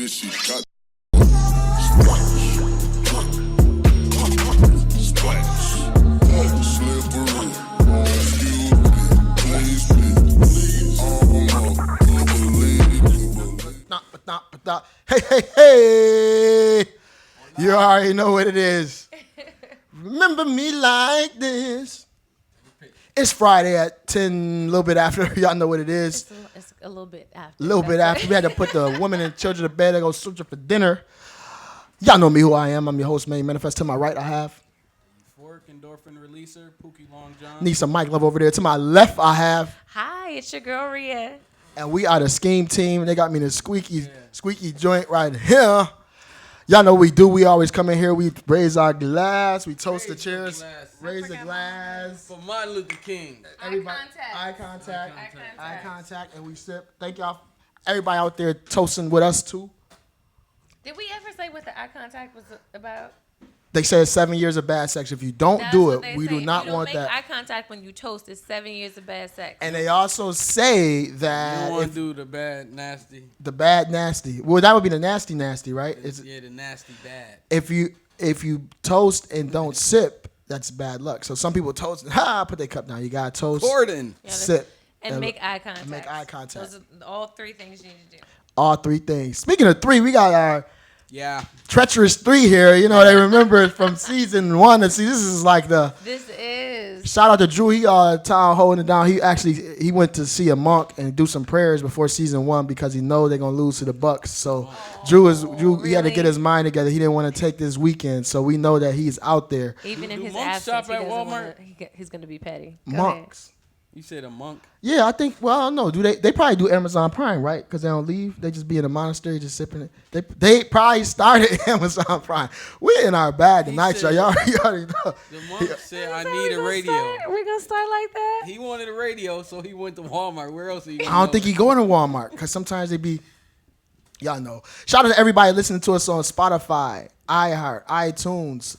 this shit got Hey, hey, hey. You already know what it is. Remember me like this. It's Friday at 10, a little bit after. Y'all know what it is. It's a little bit after. A little bit after. We had to put the women and children to bed. They go search for dinner. Y'all know me who I am. I'm your host, man. Manifest. To my right, I have. Euphoric endorphin releaser, Pookie Long John. Need some mic love over there. To my left, I have. Hi, it's your girl, Rhea. And we are the SKEAM team. They got me in the squeaky joint right here. Y'all know what we do. We always come in here. We raise our glass. We toast the cheers. Raise the glass. For Martin Luther King. Eye contact. And we sip. Thank y'all. Everybody out there toasting with us, too. Did we ever say what the eye contact was about? They said 7 years of bad sex. If you don't do it, we do not want that. Eye contact when you toast is 7 years of bad sex. And they also say that you don't want to do the bad nasty. The bad nasty. Well, that would be the nasty, right? Yeah, the nasty bad. If you toast and don't sip, that's bad luck. So some people toast and put their cup down. You gotta toast, Gordon, sip, and make eye contact. Those are all three things you need to do. All three things. Speaking of three, we got our treacherous three here. You know, they remember from season one. And see, this is like This is. Shout out to Drew. He town holding it down. He went to see a monk and do some prayers before season one because he know they're gonna lose to the Bucks. So Drew really? He had to get his mind together. He didn't want to take this weekend. So we know that he's out there. Even in his monks absence, shop at Walmart? He's gonna be petty. Monks. You said a monk? Yeah, I think. Well, I don't know. Do they probably do Amazon Prime, right? Because they don't leave. They just be in a monastery, just sipping it. They probably started Amazon Prime. We're in our bag tonight, y'all. Y'all already know. The monk said, "I need a radio." We're gonna start like that. He wanted a radio, so he went to Walmart. Where else? I don't think he going to Walmart because sometimes they be. Y'all know. Shout out to everybody listening to us on Spotify, iHeart, iTunes,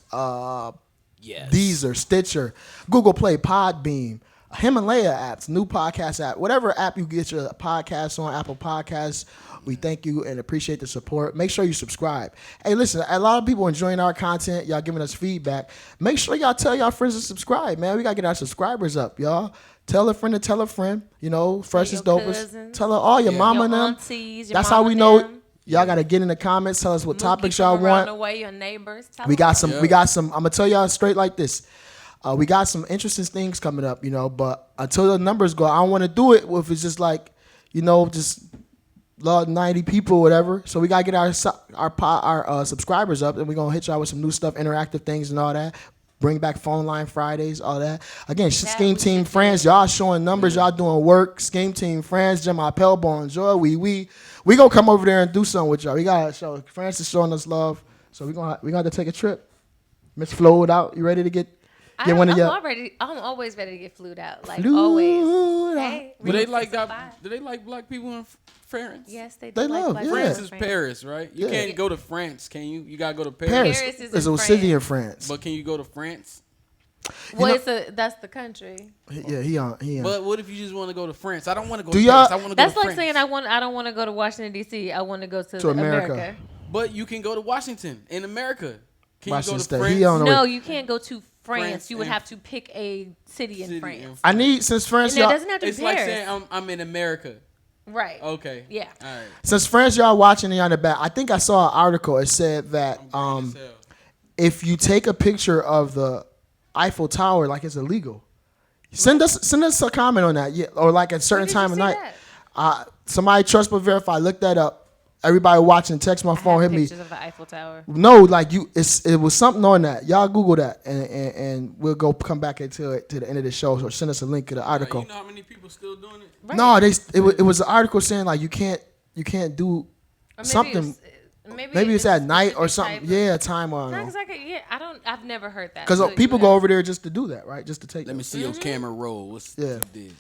Deezer, Stitcher, Google Play, Podbeam. Himalaya apps, new podcast app, whatever app you get your podcast on, Apple Podcasts, we thank you and appreciate the support. Make sure you subscribe. Hey, listen, a lot of people enjoying our content. Y'all giving us feedback. Make sure y'all tell y'all friends to subscribe, man. We got to get our subscribers up, y'all. Tell a friend to tell a friend. You know, fresh is dopest. Tell her all your mama and them. Aunties, that's how we know. Y'all got to get in the comments. Tell us what topics y'all want. The way, your neighbors. We got some. I'm going to tell y'all straight like this. We got some interesting things coming up, you know, but until the numbers go, I don't want to do it if it's just like, you know, just 90 people or whatever. So we got to get our subscribers up, and we're going to hit y'all with some new stuff, interactive things and all that. Bring back phone line Fridays, all that. Again, SKEAM Team Friends, y'all showing numbers, y'all doing work. SKEAM Team Friends, Jamal Pellborn, Joy, we going to come over there and do something with y'all. We got to show, France is showing us love, so we gonna have to take a trip. Miss Flo out, you ready to get... I'm always ready to get flued out. Like always. Hey, do they like black people in France? Yes, they do. They love. Black Yeah. France is Paris, right? You can't go to France, can you? You gotta go to Paris. Paris is in France. But can you go to France? Well, that's the country. Yeah, he on. But what if you just want to go to France? I don't want to go to Paris. I want to go to France. That's like saying I don't want to go to Washington D.C. I want to go to America. But you can go to Washington in America. Can Washington you go to State. France? No, you can't go to France. You would have to pick a city in France. I need, since France, it doesn't have to be It's like saying I'm in America. Right. Okay. Yeah. All right. Since France, y'all watching it on the back, I think I saw an article. It said that if you take a picture of the Eiffel Tower, like it's illegal. Send us a comment on that, or like at a certain time of night. Somebody trust but verify. Look that up. Everybody watching, text my phone, hit me. Pictures of the Eiffel Tower. No, like it was something on that. Y'all Google that, and we'll come back to the end of the show. So send us a link to the article. You know how many people still doing it? Right. No, it was an article saying like you can't do something. Maybe it's at night or something. Yeah, time on. No, I've never heard that. Because people go over there just to do that, right? Just to take. Let me see your camera roll. What's you did?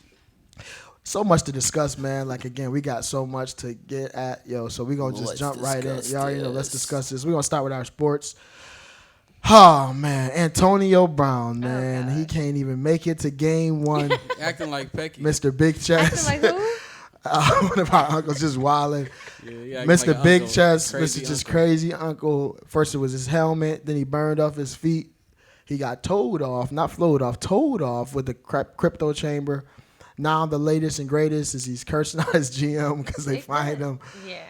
So much to discuss, man. Like, again, we got so much to get at, so we're going to just jump right in. Y'all already know, let's discuss this. We're going to start with our sports. Oh, man. Antonio Brown, man. He can't even make it to game one. Acting like Pecky. Mr. Big Chest. Acting like who? One of our uncles just wilding. Yeah, Mr. like Big uncle, Chest, crazy Mr. Just uncle. Crazy Uncle. First it was his helmet, then he burned off his feet. He got towed off, not flowed off, towed off with the crypto chamber. Now the latest and greatest is he's cursing out his GM because they fined him. Yeah.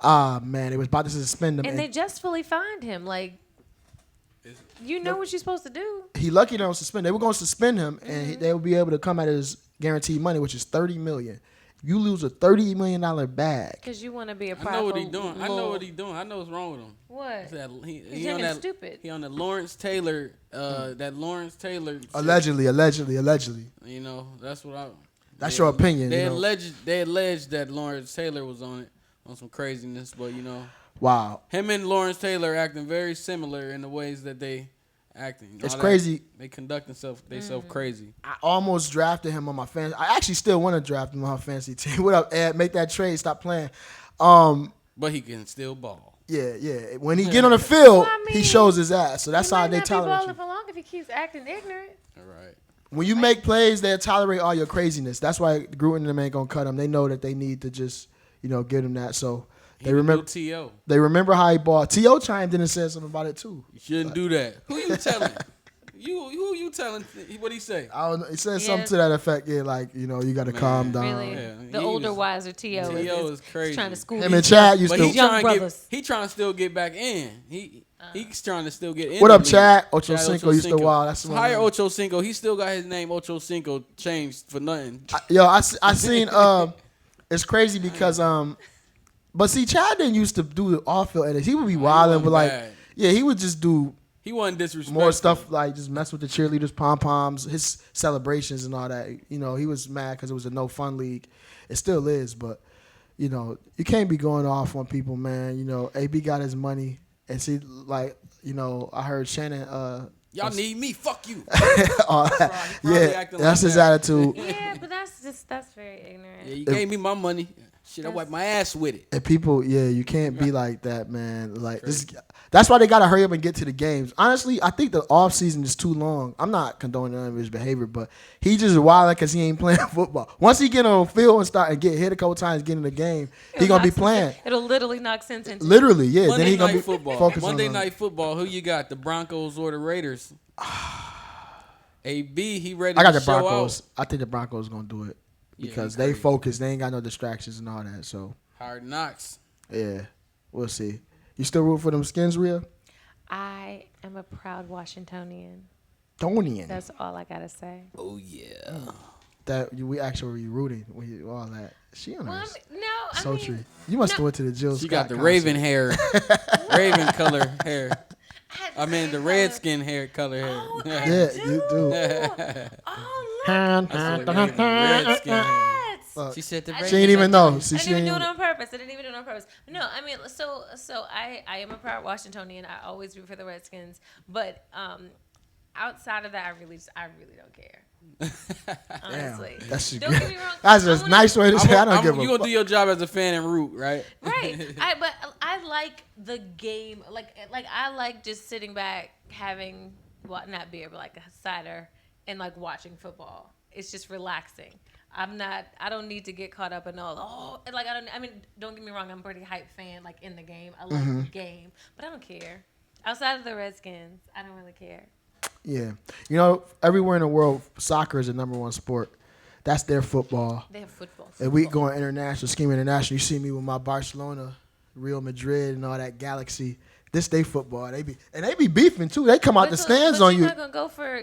Ah, man, it was about to suspend him. And they just fully fined him. Like, you know what you're supposed to do. He lucky they don't suspend. They were going to suspend him, and they would be able to come at his guaranteed money, which is $30 million. You lose a $30 million bag. Because you want to be a I prideful know what he doing. I know little- what he doing. I know what's wrong with him. What? He He's on acting that stupid. He on the Lawrence Taylor. That Lawrence Taylor. shit. Allegedly. You know, that's what I. That's your opinion. They you know? alleged that Lawrence Taylor was on it on some craziness, but you know, Wow. him and Lawrence Taylor are acting very similar in the ways that they acting. It's All that- crazy. They conduct themselves crazy. I almost drafted him on my fantasy. I actually still want to draft him on my fantasy team. What up, Ed? Make that trade. Stop playing. But he can still ball. Yeah. When he get on the field, Well, I he mean, shows his ass. So that's he how might they not be tolerate balling you. for long if he keeps acting ignorant. All right. When you make plays, they tolerate all your craziness. That's why Gruden and them ain't gonna cut him. They know that they need to just, give him that. So they remember. T.O. They remember how he bought. T.O. chimed in and said something about it too. You shouldn't do that. Who you telling? Who you telling? What he say? I don't know. He said something Yeah. to that effect. Yeah, like you got to calm down. Really? Yeah, The he older, was- wiser T.O. T.O. is is crazy. trying to school Him these and Chad used But to. he's young trying brothers. he trying to still get back in. He's trying to still get in. What the up, league. Chad? Ocho Chad Cinco used to wild. That's the Hire one. Ocho Cinco. He still got his name Ocho Cinco changed for nothing. I seen. It's crazy because but see, Chad didn't used to do the off field edits. He would be wilding, but like, bad. he would just do He wasn't disrespectful. more stuff like just mess with the cheerleaders, pom poms, his celebrations and all that. He was mad because it was a no fun league. It still is, but you can't be going off on people, man. AB got his money, and see, like, I heard Shannon. Y'all need me. Fuck you. all that. Probably Yeah, acting that's like his that. attitude. Yeah, but that's very ignorant. Yeah, you gave me my money. Shit, I wiped my ass with it. And people, you can't be like that, man. Like this, that's why they gotta hurry up and get to the games. Honestly, I think the off season is too long. I'm not condoning none of his behavior, but he just wilding because he ain't playing football. Once he get on the field and start and get hit a couple times, get in the game, he gonna be playing. It'll literally knock sense into Literally, yeah. Monday then he gonna night be football. focused Monday on night football. Who you got? The Broncos or the Raiders? AB, he ready I got to the show Broncos. out. I think the Broncos gonna do it Yeah, because he they crazy. focus. They ain't got no distractions and all that. So Hard knocks. yeah, we'll see. You still root for them Skins, Rhea? I am a proud Washingtonian. Donian. That's all I gotta say. Oh yeah. That we actually rooting. We all that. She on Well, her I sultry. mean, You must have no. went to the Jill She Scott got the concert. raven hair, raven color hair. I mean the same redskin hair color hair. Oh, I Yeah, do. you do. Oh, Redskin hair. look. She said the She ain't even know. See, I she didn't ain't even do even. it on purpose. I didn't even do it on purpose. No, I mean, so I am a proud Washingtonian. I always root for the Redskins, but outside of that, I really don't care. Honestly, Damn, that's don't get me wrong. That's I just wanna- nice way to say. I don't give You a gonna fuck. do your job as a fan and root, right? Right. But I like the game. Like I like just sitting back, having not beer, but like a cider, and like watching football. It's just relaxing. I don't need to get caught up in all. Don't get me wrong. I'm a pretty hype fan. Like in the game, I like the game, but I don't care. Outside of the Redskins, I don't really care. Yeah, everywhere in the world, soccer is the number one sport. That's their football. They have football. And we going international, Scheme International. You see me with my Barcelona, Real Madrid, and all that Galaxy. This they football. They be beefing too. They come out the stands on you.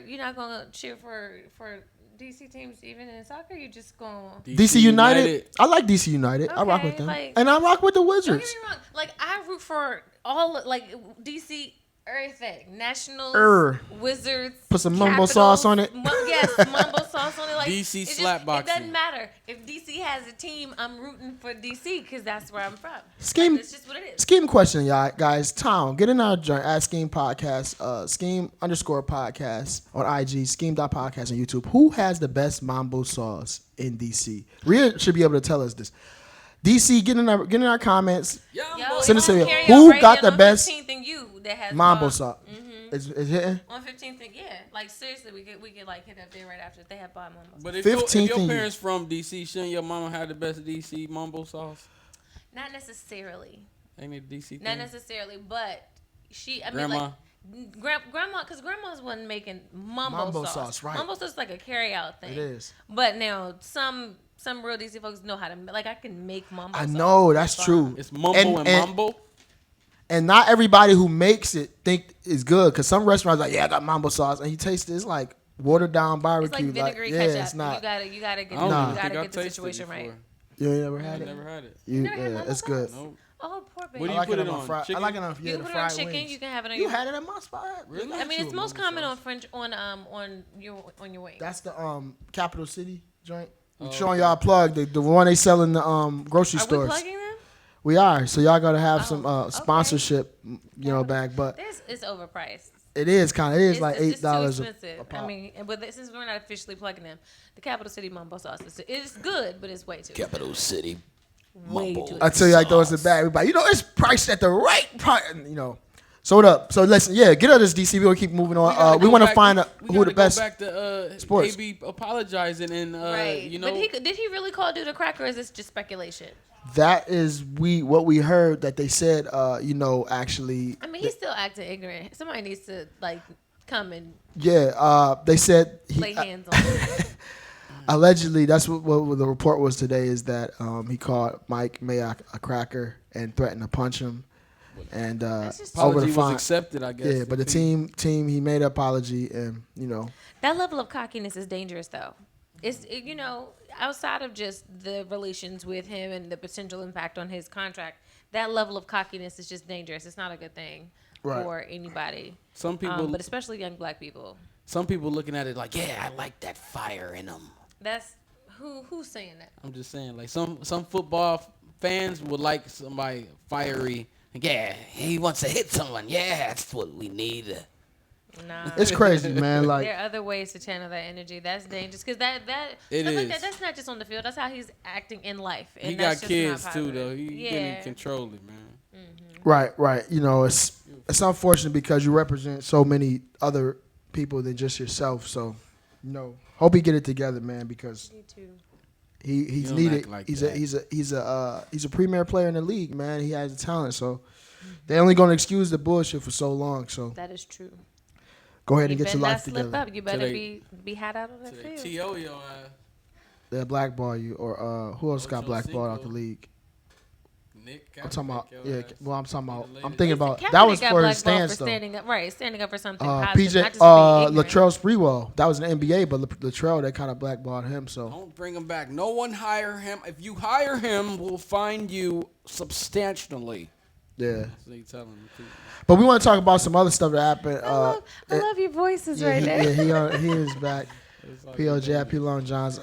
You're not gonna cheer for DC teams even in soccer. You just gonna. DC United. I like DC United. I rock Okay, with them, like- and I rock with the Don't Wizards. get me wrong. Like I root for all DC. Everything. Nationals, Wizards. Put some mumbo Capitals, sauce on it. Yes, mumbo sauce on it. Like DC it slapboxing. It doesn't matter if DC has a team. I'm rooting for DC because that's where I'm from. Scheme. It's just what it is. Scheme question, y'all, guys. Tom, get in our joint at Scheme Podcast, Scheme_podcast on IG, Scheme.podcast on YouTube. Who has the best mambo sauce in DC? Rhea should be able to tell us this. DC, get in our comments. Yo, Send us it's a- karaoke who radio got the on best 15th and you that has mambo sauce. It's hitting. On 15th, yeah. Like seriously, we could like hit up there right after they have bomb mumbo. But if 15th your and parents from DC, shouldn't your mama have the best DC mumbo sauce? Not necessarily. Ain't it DC thing? Not necessarily, but Grandma. grandma, because grandma's one making mumbo sauce. Right. Mumbo sauce is like a carry out thing. It is. But now some real DC folks know how to like. I can make mumbo sauce. I know that's true. It's mumbo and mambo. And not everybody who makes it think it's good, because some restaurants like, yeah, I got mambo sauce, and you taste it, it's like watered down barbecue. It's like vinegary yeah, ketchup. it's not. You gotta get the situation right. You ain't never had I it? never had it. never had mambo It's good. Nope. Oh, poor baby. What do I you like put it it on on? fried. I Chicken? like it on You can the put it on fried chicken. wings. You can have it on You your. had it at my spot. Really? I mean, it's most common on French on your wings. That's the Capital City joint. Oh, Showing y'all a plug the one they sell in the grocery Are stores. we plugging them? We are, so y'all gotta have some okay. sponsorship, back. But It's overpriced. it is kind of It's like it's $8 too a expensive. pop. I mean, but since we're not officially plugging them, the Capital City mumbo sauce it's good, but it's way too Capital City. way Mumbo. too I tell you like those in the back, everybody. It's priced at the right price. So what up? So listen, get out of this DC. We're gonna keep moving on. We want to find who the best. Go back to sports. AB apologizing and right. you know. But did he really call dude a cracker, or is this just speculation? That is what we heard that they said. Actually. I mean, he's still acting ignorant. Somebody needs to like come and they said lay hands on him. allegedly, that's what the report was today, is that he called Mike Mayock a cracker and threatened to punch him. And just over apology the fine. was accepted, I guess. Yeah, but the team he made an apology, and That level of cockiness is dangerous, though. It's outside of just the relations with him and the potential impact on his contract. That level of cockiness is just dangerous. It's not a good thing for anybody. Some people, but especially young black people. some people looking at it like, Yeah, I like that fire in them. That's who's saying that? I'm just saying, like some football fans would like somebody fiery. Yeah, he wants to hit someone. Yeah, that's what we need. Nah. it's crazy, man. Like There are other ways to channel that energy. That's dangerous because that It stuff like is. that's not just on the field. That's how he's acting in life. And He that's got just not kids too, positive. though. He getting control it, man. right. It's unfortunate because you represent so many other people than just yourself. So, hope he get it together, man, because Me too. he's don't needed. act like he's that. a premier player in the league, man. He has the talent, so they're only going to excuse the bullshit for so long. So That is true. go ahead and You get better your not life slip together. up. You better they- be hot out on that So field. they T.O. your ass. They'll blackball you, or who else got Ocho blackballed out the Cinco. league? Nick, I'm talking about Kaepernick, your ass. Well, I'm talking about. I'm Kaepernick thinking about Kaepernick that was got for his blackballed stance for though. standing up for something positive. PJ not just for being ignorant. Latrell Sprewell, that was an NBA, but Latrell they kind of blackballed him. So Don't bring him back. No one hire him. If you hire him, we'll find you substantially. yeah. So you telling me too. But we want to talk about some other stuff that happened. I love your voices right there. He is back. PLJ, P. Long Johns.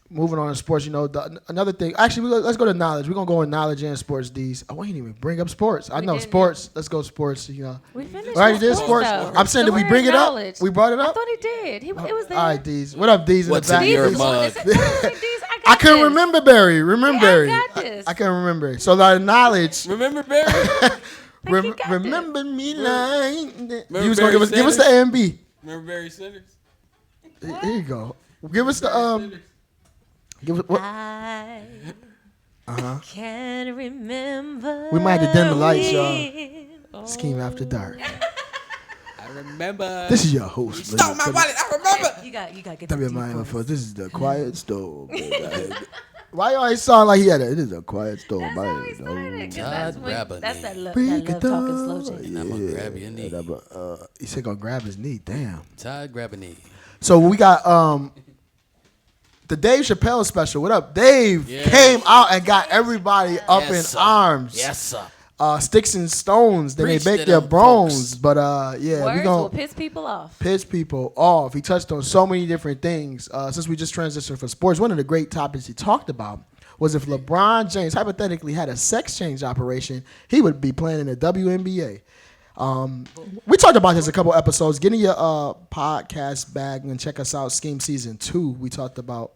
Moving on to sports, another thing. Actually, let's go to knowledge. We're gonna go in knowledge and sports. D's. I didn't even bring up sports. I We know didn't. sports. Let's go sports. We finished. Right, with you did sports. though. I'm saying, So did we we're bring it up? acknowledged. We brought it I up. thought he did. It was there. All right, D's. What up, D's in What's the back? in your D's is mug? on this. D's, I got I couldn't this. remember Barry. Remember Barry. Yeah, I got this. I can't remember. So the knowledge. Remember Barry? Think he got Remember me like. Remember You was gonna Barry give us the Sanders? AMB. Remember Barry Sanders? Here you go. Give us the Give us what? I Uh-huh. can remember. We might have to dim the lights, y'all. y'all. Scheme After Dark. I remember. This is your host. Stole my wallet. I remember. You got to get WMIN for this is the Quiet Storm. Why you always sound like he had it? This is a quiet storm. That's how he started. 'Cause that's God, when, grab a that's knee. that love Break it talking slow down. jam. And I'm gonna grab your knee. He said gonna grab his knee. Damn. Todd, grab a knee. So we got the Dave Chappelle special. What up? Dave Yeah. came out and got everybody up Yes, in sir. arms. Yes, sir. Sticks and stones. They may Preach break to their them bones. folks. But yeah, Words we gonna will piss people off. piss people off. He touched on so many different things. Since we just transitioned from sports, one of the great topics he talked about was if LeBron James hypothetically had a sex change operation, he would be playing in the WNBA. We talked about this a couple episodes. Get in your podcast bag and check us out. Scheme Season 2. We talked about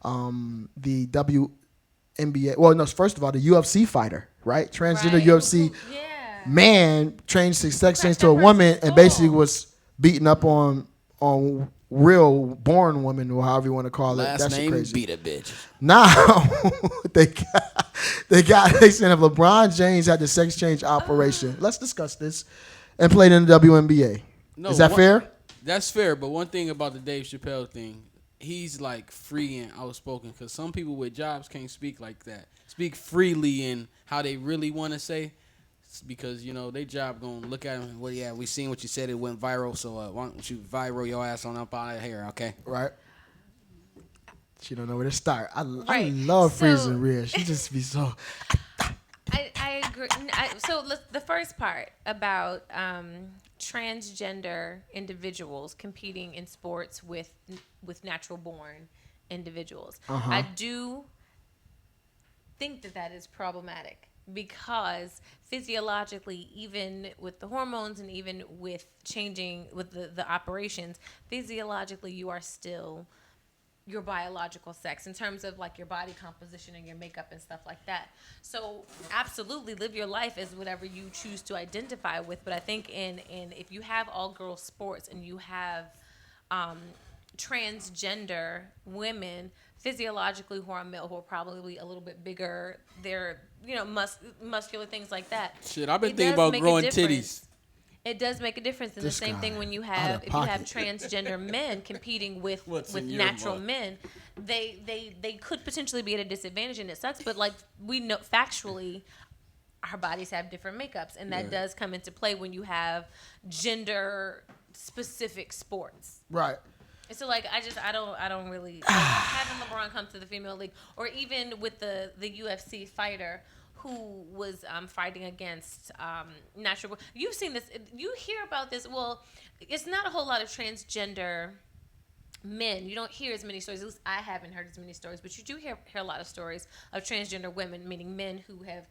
the WNBA. Well, no, first of all, the UFC fighter, right? Transgender Right. UFC. Yeah. man changed his sex change to a that woman person's and basically soul. was beating up on real born women or however you want to call it. Last That shit name crazy. beat a bitch. Now they saying if LeBron James had the sex change operation, let's discuss this, and played in the WNBA. No, Is that fair? That's fair, but one thing about the Dave Chappelle thing, he's like free and outspoken because some people with jobs can't speak like that. Speak freely in how they really want to say, because their job gonna look at him. Well, yeah, we seen what you said. It went viral, so why don't you viral your ass on up out of here, okay? Right. She don't know where to start. I Right. love So- freezing Rhea. She just be so. I agree. So the first part about transgender individuals competing in sports with natural born individuals. I do think that is problematic because physiologically, even with the hormones and even with changing with the operations, physiologically you are still your biological sex in terms of like your body composition and your makeup and stuff like that. So absolutely live your life as whatever you choose to identify with. But I think in if you have all girls sports and you have transgender women physiologically who are male, who are probably a little bit bigger, they're muscular, things like that. Shit, I've been It thinking does about make a growing difference. titties. It does make a difference. And the This same guy, thing when you out have of if you have pocket. transgender men competing with What's in your natural mug? men, they could potentially be at a disadvantage, and it sucks. But like we know factually, our bodies have different makeups, and that does come into play when you have gender specific sports. Right. And so like I don't really like, having LeBron come to the female league, or even with the UFC fighter who was fighting against natural. You've seen this. You hear about this. Well, it's not a whole lot of transgender men. You don't hear as many stories. At least I haven't heard as many stories. But you do hear a lot of stories of transgender women, meaning men who have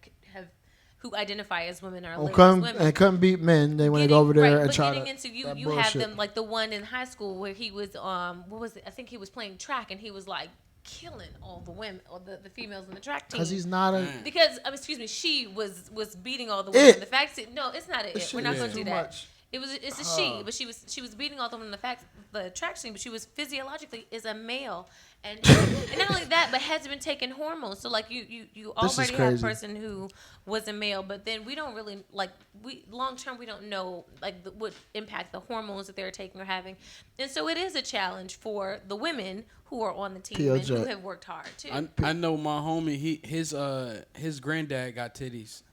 who identify as women or live as women. And couldn't beat men. They want to go over there and but try getting to. into you that have bullshit. them like the one in high school where he was what was it? I think he was playing track and he was like killing all the women or the females in the track team. Because he's not a. Because excuse me, she was beating all the women. It. The fact that no, it's not it. We're not going to do too that. much. It's a she, but she was beating all the women in the track team, but she was physiologically is a male, and not only that, but has been taking hormones. So like you This is already have a crazy. person who was a male, but then we don't really long term we don't know what impact the hormones that they're taking or having, and so it is a challenge for the women who are on the team and who PLJ. have worked hard too. I know my homie. His granddad got titties,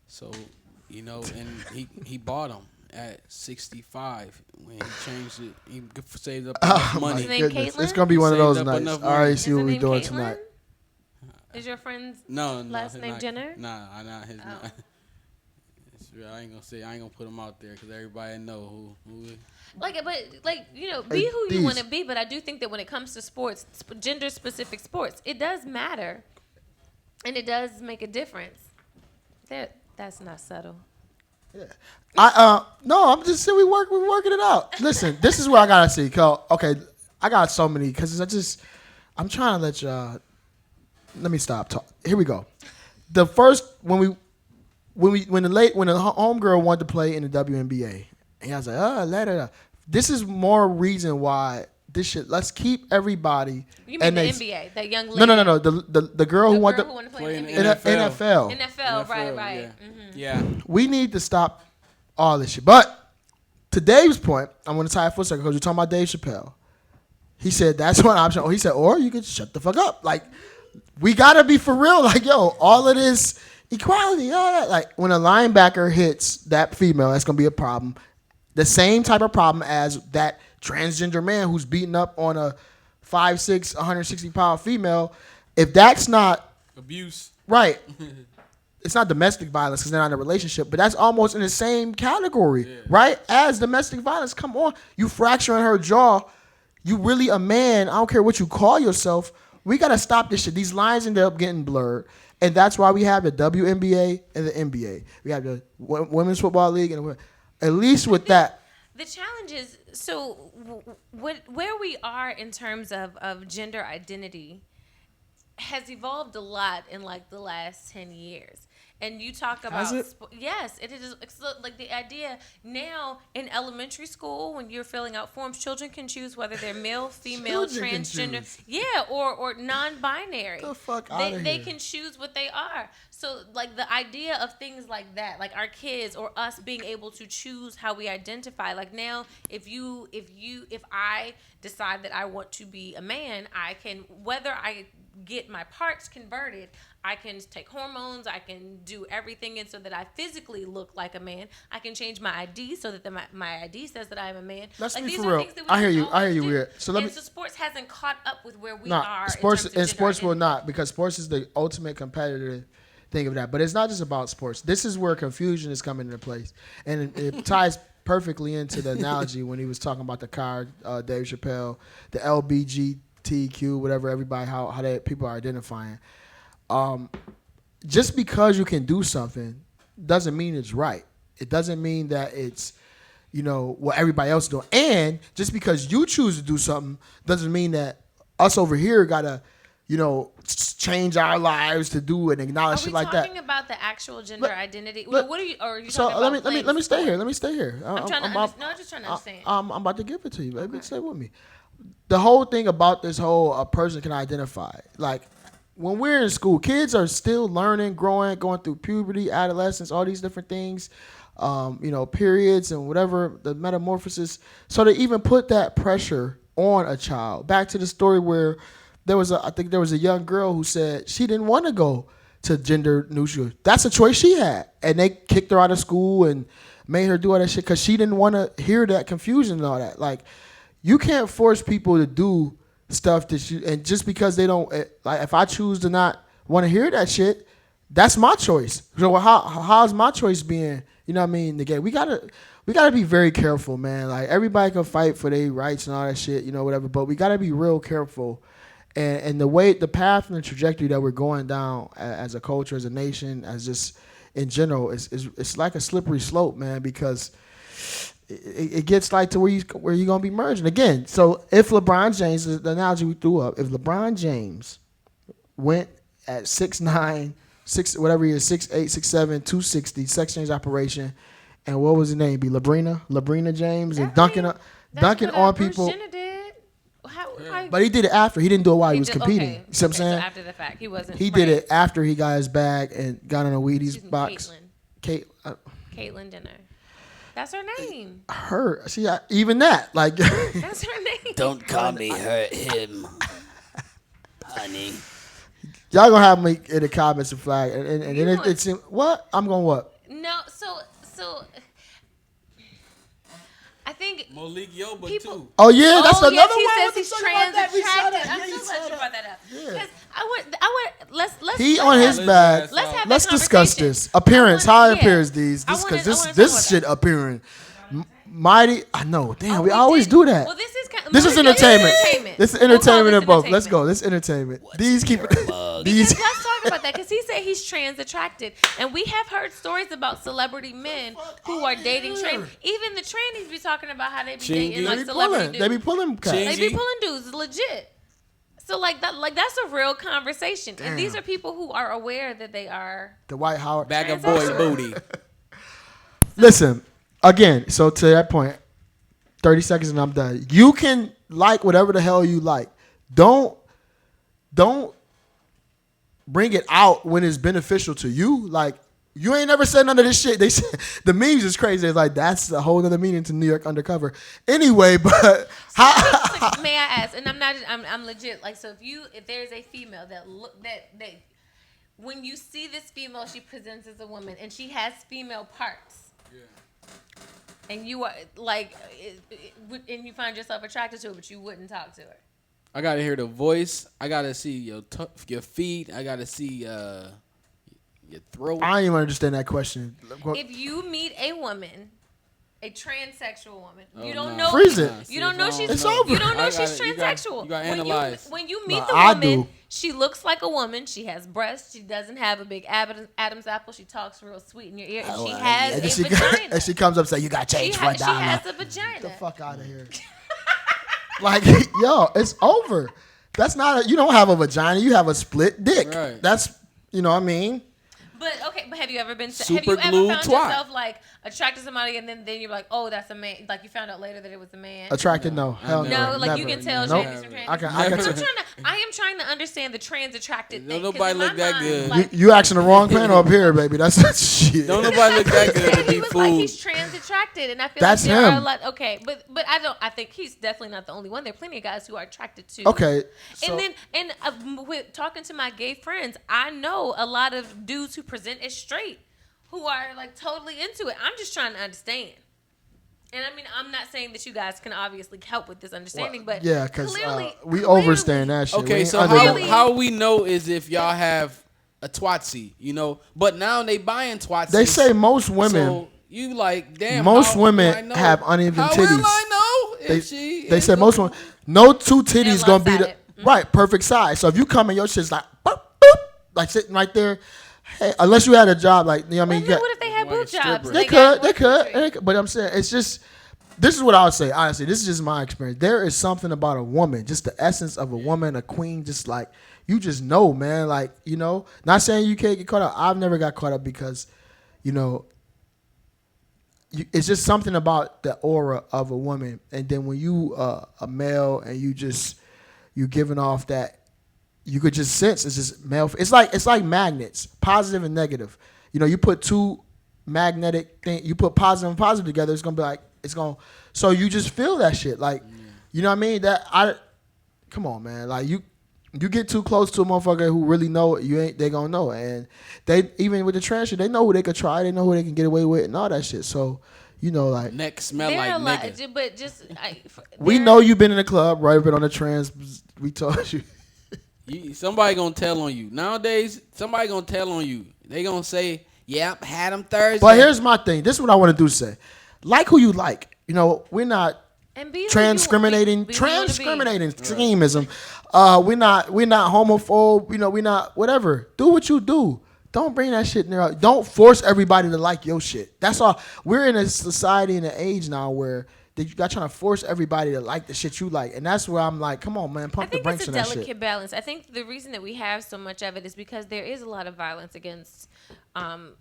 so and he bought them at 65 when he changed it. He saved up enough money. His name Goodness. Caitlin? It's gonna be one of those Saved up nights. enough I already money. see Is what her we're name doing Caitlin? tonight. Is your friend's No, last name not, Jenner? Nah, not his. Not. It's real. I ain't gonna put him out there because everybody know who. Be who you these- want to be. But I do think that when it comes to sports, gender specific sports, it does matter, and it does make a difference. That's not subtle. No, I'm just saying we're working it out. Listen, this is where I gotta see. Okay, I got so many because I'm trying to let y'all. Let me stop. Here we go. The first when the homegirl wanted to play in the WNBA, and I was like, let her. This is more reason why this shit. Let's keep everybody. You mean the NBA, that young lady? No. The girl who wanted to play in the in NBA. NFL. NFL, right. Yeah. Mm-hmm. Yeah. We need to stop all this shit. But to Dave's point, I'm going to tie it for a second because you're talking about Dave Chappelle. He said that's one option. He said, or you could shut the fuck up. Like, we got to be for real. Like, yo, all of this equality, all that. Like, when a linebacker hits that female, that's going to be a problem. The same type of problem as that transgender man who's beating up on a 5'6", 160-pound female. If that's not Abuse. right, it's not domestic violence because they're not in a relationship, but that's almost in the same category, right? As domestic violence. Come on. You fracturing her jaw. You really a man. I don't care what you call yourself. We got to stop this shit. These lines end up getting blurred. And that's why we have the WNBA and the NBA. We have the Women's Football League. And at least with that. The challenge is, so where we are in terms of gender identity has evolved a lot in like the last 10 years. and you talk Has about it? yes, it is. It's like the idea now in elementary school when you're filling out forms, children can choose whether they're male, female, Children can transgender, choose. yeah, or non-binary. The fuck they outta they here. can choose what they are. So like the idea of things like that, like our kids or us being able to choose how we identify. Like now, if I decide that I want to be a man, I can, whether I get my parts converted, I can take hormones, I can do everything, and so that I physically look like a man. I can change my ID so that my ID says that I'm a man. Let's like, be these for are real. things that we I hear can you. I hear always you, do. Weird. So let And me. so sports hasn't caught up with where we Nah, are. sports in terms of sports gender will identity. not, because sports is the ultimate competitive thing of that. But it's not just about sports. This is where confusion is coming into place, and it ties perfectly into the analogy when he was talking about the car, Dave Chappelle, the LBGTQ, whatever everybody how they people are identifying. Just because you can do something doesn't mean it's right. It doesn't mean that it's, what everybody else is doing. And just because you choose to do something doesn't mean that us over here gotta, change our lives to do and acknowledge Are we shit like that. talking about the actual gender identity? let- What are you? Or are you So talking about let me stay playing here. sport? Let me stay here. I'm trying to understand. No, I'm just trying to understand. I'm about to give it to you, baby. Stay with me. The whole thing about this whole a person can identify, like when we're in school, kids are still learning, growing, going through puberty, adolescence, all these different things, periods and whatever, the metamorphosis. So they even put that pressure on a child. Back to the story where I think there was a young girl who said she didn't want to go to gender neutral. That's a choice she had. And they kicked her out of school and made her do all that shit because she didn't want to hear that confusion and all that. Like, you can't force people to do stuff and just because they don't, like, if I choose to not want to hear that shit, that's my choice. So how's my choice being, negated? We gotta be very careful, man. Like, everybody can fight for their rights and all that shit, whatever, but we gotta be real careful. And the path and the trajectory that we're going down as a culture, as a nation, as just in general, it's like a slippery slope, man, because it gets like to where you're gonna be merging again. So if LeBron James, the analogy we threw up, if LeBron James went at 6'9", whatever he is, 6'8", 6'7", 260, sex change operation, and what was his name? Be Labrina James, and dunking on people. Jenner did. But he did it after. He didn't do it while he was competing. Okay. You see what I'm saying? So after the fact, he wasn't. He did it after he got his bag and got in a Wheaties box. Caitlyn Jenner. That's her name. Her. See, even that. Like. That's her name. Don't call me him, honey. Y'all gonna have me in the comments and flag, and then it seemed what? I'm going what? No, so I think Malik Yoba people, too. Oh yeah, that's another yes, one. he What says he's the fuck about that? We saw trans that. attracted. Yeah, I'm he so saw glad you that. brought that up. Yeah. Because I want let's He on his bag. Let's have Let's that discuss conversation. this appearance. I How wanna- it appears these I because wanna this talk shit about appearing mighty. I know. Damn, we we always did. do that. Well, this is This is entertainment. This is entertainment in both. Let's go. This is entertainment. These keep Because these. let's talk about that because he said he's trans attracted, and we have heard stories about celebrity men who are dating trans. Even the trannies be talking about how they be dating like celebrity dudes. They be pulling. Cats. They be pulling dudes legit. So like that's a real conversation, and these are people who are aware that they are The White Howard Bag of boy booty. Listen, again, so to that point, 30 seconds and I'm done. You can like whatever the hell you like. Don't bring it out when it's beneficial to you. Like, you ain't never said none of this shit. They said the memes is crazy. It's like that's a whole other meaning to New York Undercover. Anyway, but how may I ask? And I'm legit. Like, so if there's a female that when you see this female, she presents as a woman and she has female parts. Yeah. And you are like, and you find yourself attracted to her, but you wouldn't talk to her. I gotta hear the voice. I gotta see your feet. I gotta see your throat. I don't even understand that question. If you meet a woman, a transsexual woman, you don't no. know. Freeze it. You don't know she's. It's over. You don't know I she's gotta- transsexual. you gotta analyze. When you meet No, the I woman, do. she looks like a woman. She has breasts. She doesn't have a big Adam's apple. She talks real sweet in your ear, and she has and a she, vagina. and she comes up and say, "You got She change for a she dollar." has a vagina. Get the fuck out of here. Like, yo, it's over. That's not. You don't have a vagina. You have a split dick. Right. That's. You know what I mean? But okay, but have you ever been? Have Super you ever glue found twat. yourself like attracted to somebody and then you're like, oh, that's a man. Like you found out later that it was a man. Attracted? No, hell no. No, like never. you can tell Nope. trannies from trannies. I I am trying to understand the trans attracted thing. Don't 'cause nobody in my look that mind, good. like, You asking the wrong panel up here, baby. That's shit. Don't nobody look that good to he be was like fooled. he's trans attracted, and I feel That's like there are a him. lot. Okay, but I don't. I think he's definitely not the only one. There are plenty of guys who are attracted to. Okay. So, And with talking to my gay friends, I know a lot of dudes who present as straight who are like totally into it. I'm just trying to understand. And I mean, I'm not saying that you guys can obviously help with this understanding, but yeah, because clearly, we overstand that shit. We Okay, ain't so under how- that. how we know is if y'all have a twatsie, you know? But now they buying twatsies. They say most women, So you like, damn. most how women do I know? have uneven how titties. will I know they, if she they is say a- most women, no two titties gonna be the lopsided. right perfect size. So if you come and your shit's like boop, boop, like sitting right there, hey, unless you had a job like you know what I Well, mean. then You what if they had Like a boob jobs? stripper. They got could, more surgery. but I'm saying it's just. This is what I would say, honestly. This is just my experience. There is something about a woman, just the essence of a woman, a queen, just like, you just know, man. Like, you know, not saying you can't get caught up. I've never got caught up because, you know, it's just something about the aura of a woman. And then when you a male and you giving off that, you could just sense it's just male. It's like magnets, positive and negative. You know, you put two magnetic thing, you put positive and positive together, it's gonna be like so you just feel that shit. Like, you know what I mean? Come on, man. Like you get too close to a motherfucker who really know it, they gonna know it. And they even with the trans shit, they know who they could try, they know who they can get away with and all that shit. So, you know, like Neck smell There are a like lot, nigga. but just we know you've been in the club, right? But on the trans, we told you. Somebody gonna tell on you. Nowadays, somebody gonna tell on you. They gonna say, yep, had him Thursday. But here's my thing. This is what I want to do. Say, like who you like. You know, we're not and be who you- transcriminating, be who you wanna be. schemism. We're not homophobe. You know, we're not whatever. Do what you do. Don't bring that shit near. Don't force everybody to like your shit. That's all. We're in a society and an age now where you got trying to force everybody to like the shit you like, and that's where I'm like, come on, man, I pump the think brakes it's a on that delicate shit. balance. I think the reason that we have so much of it is because there is a lot of violence against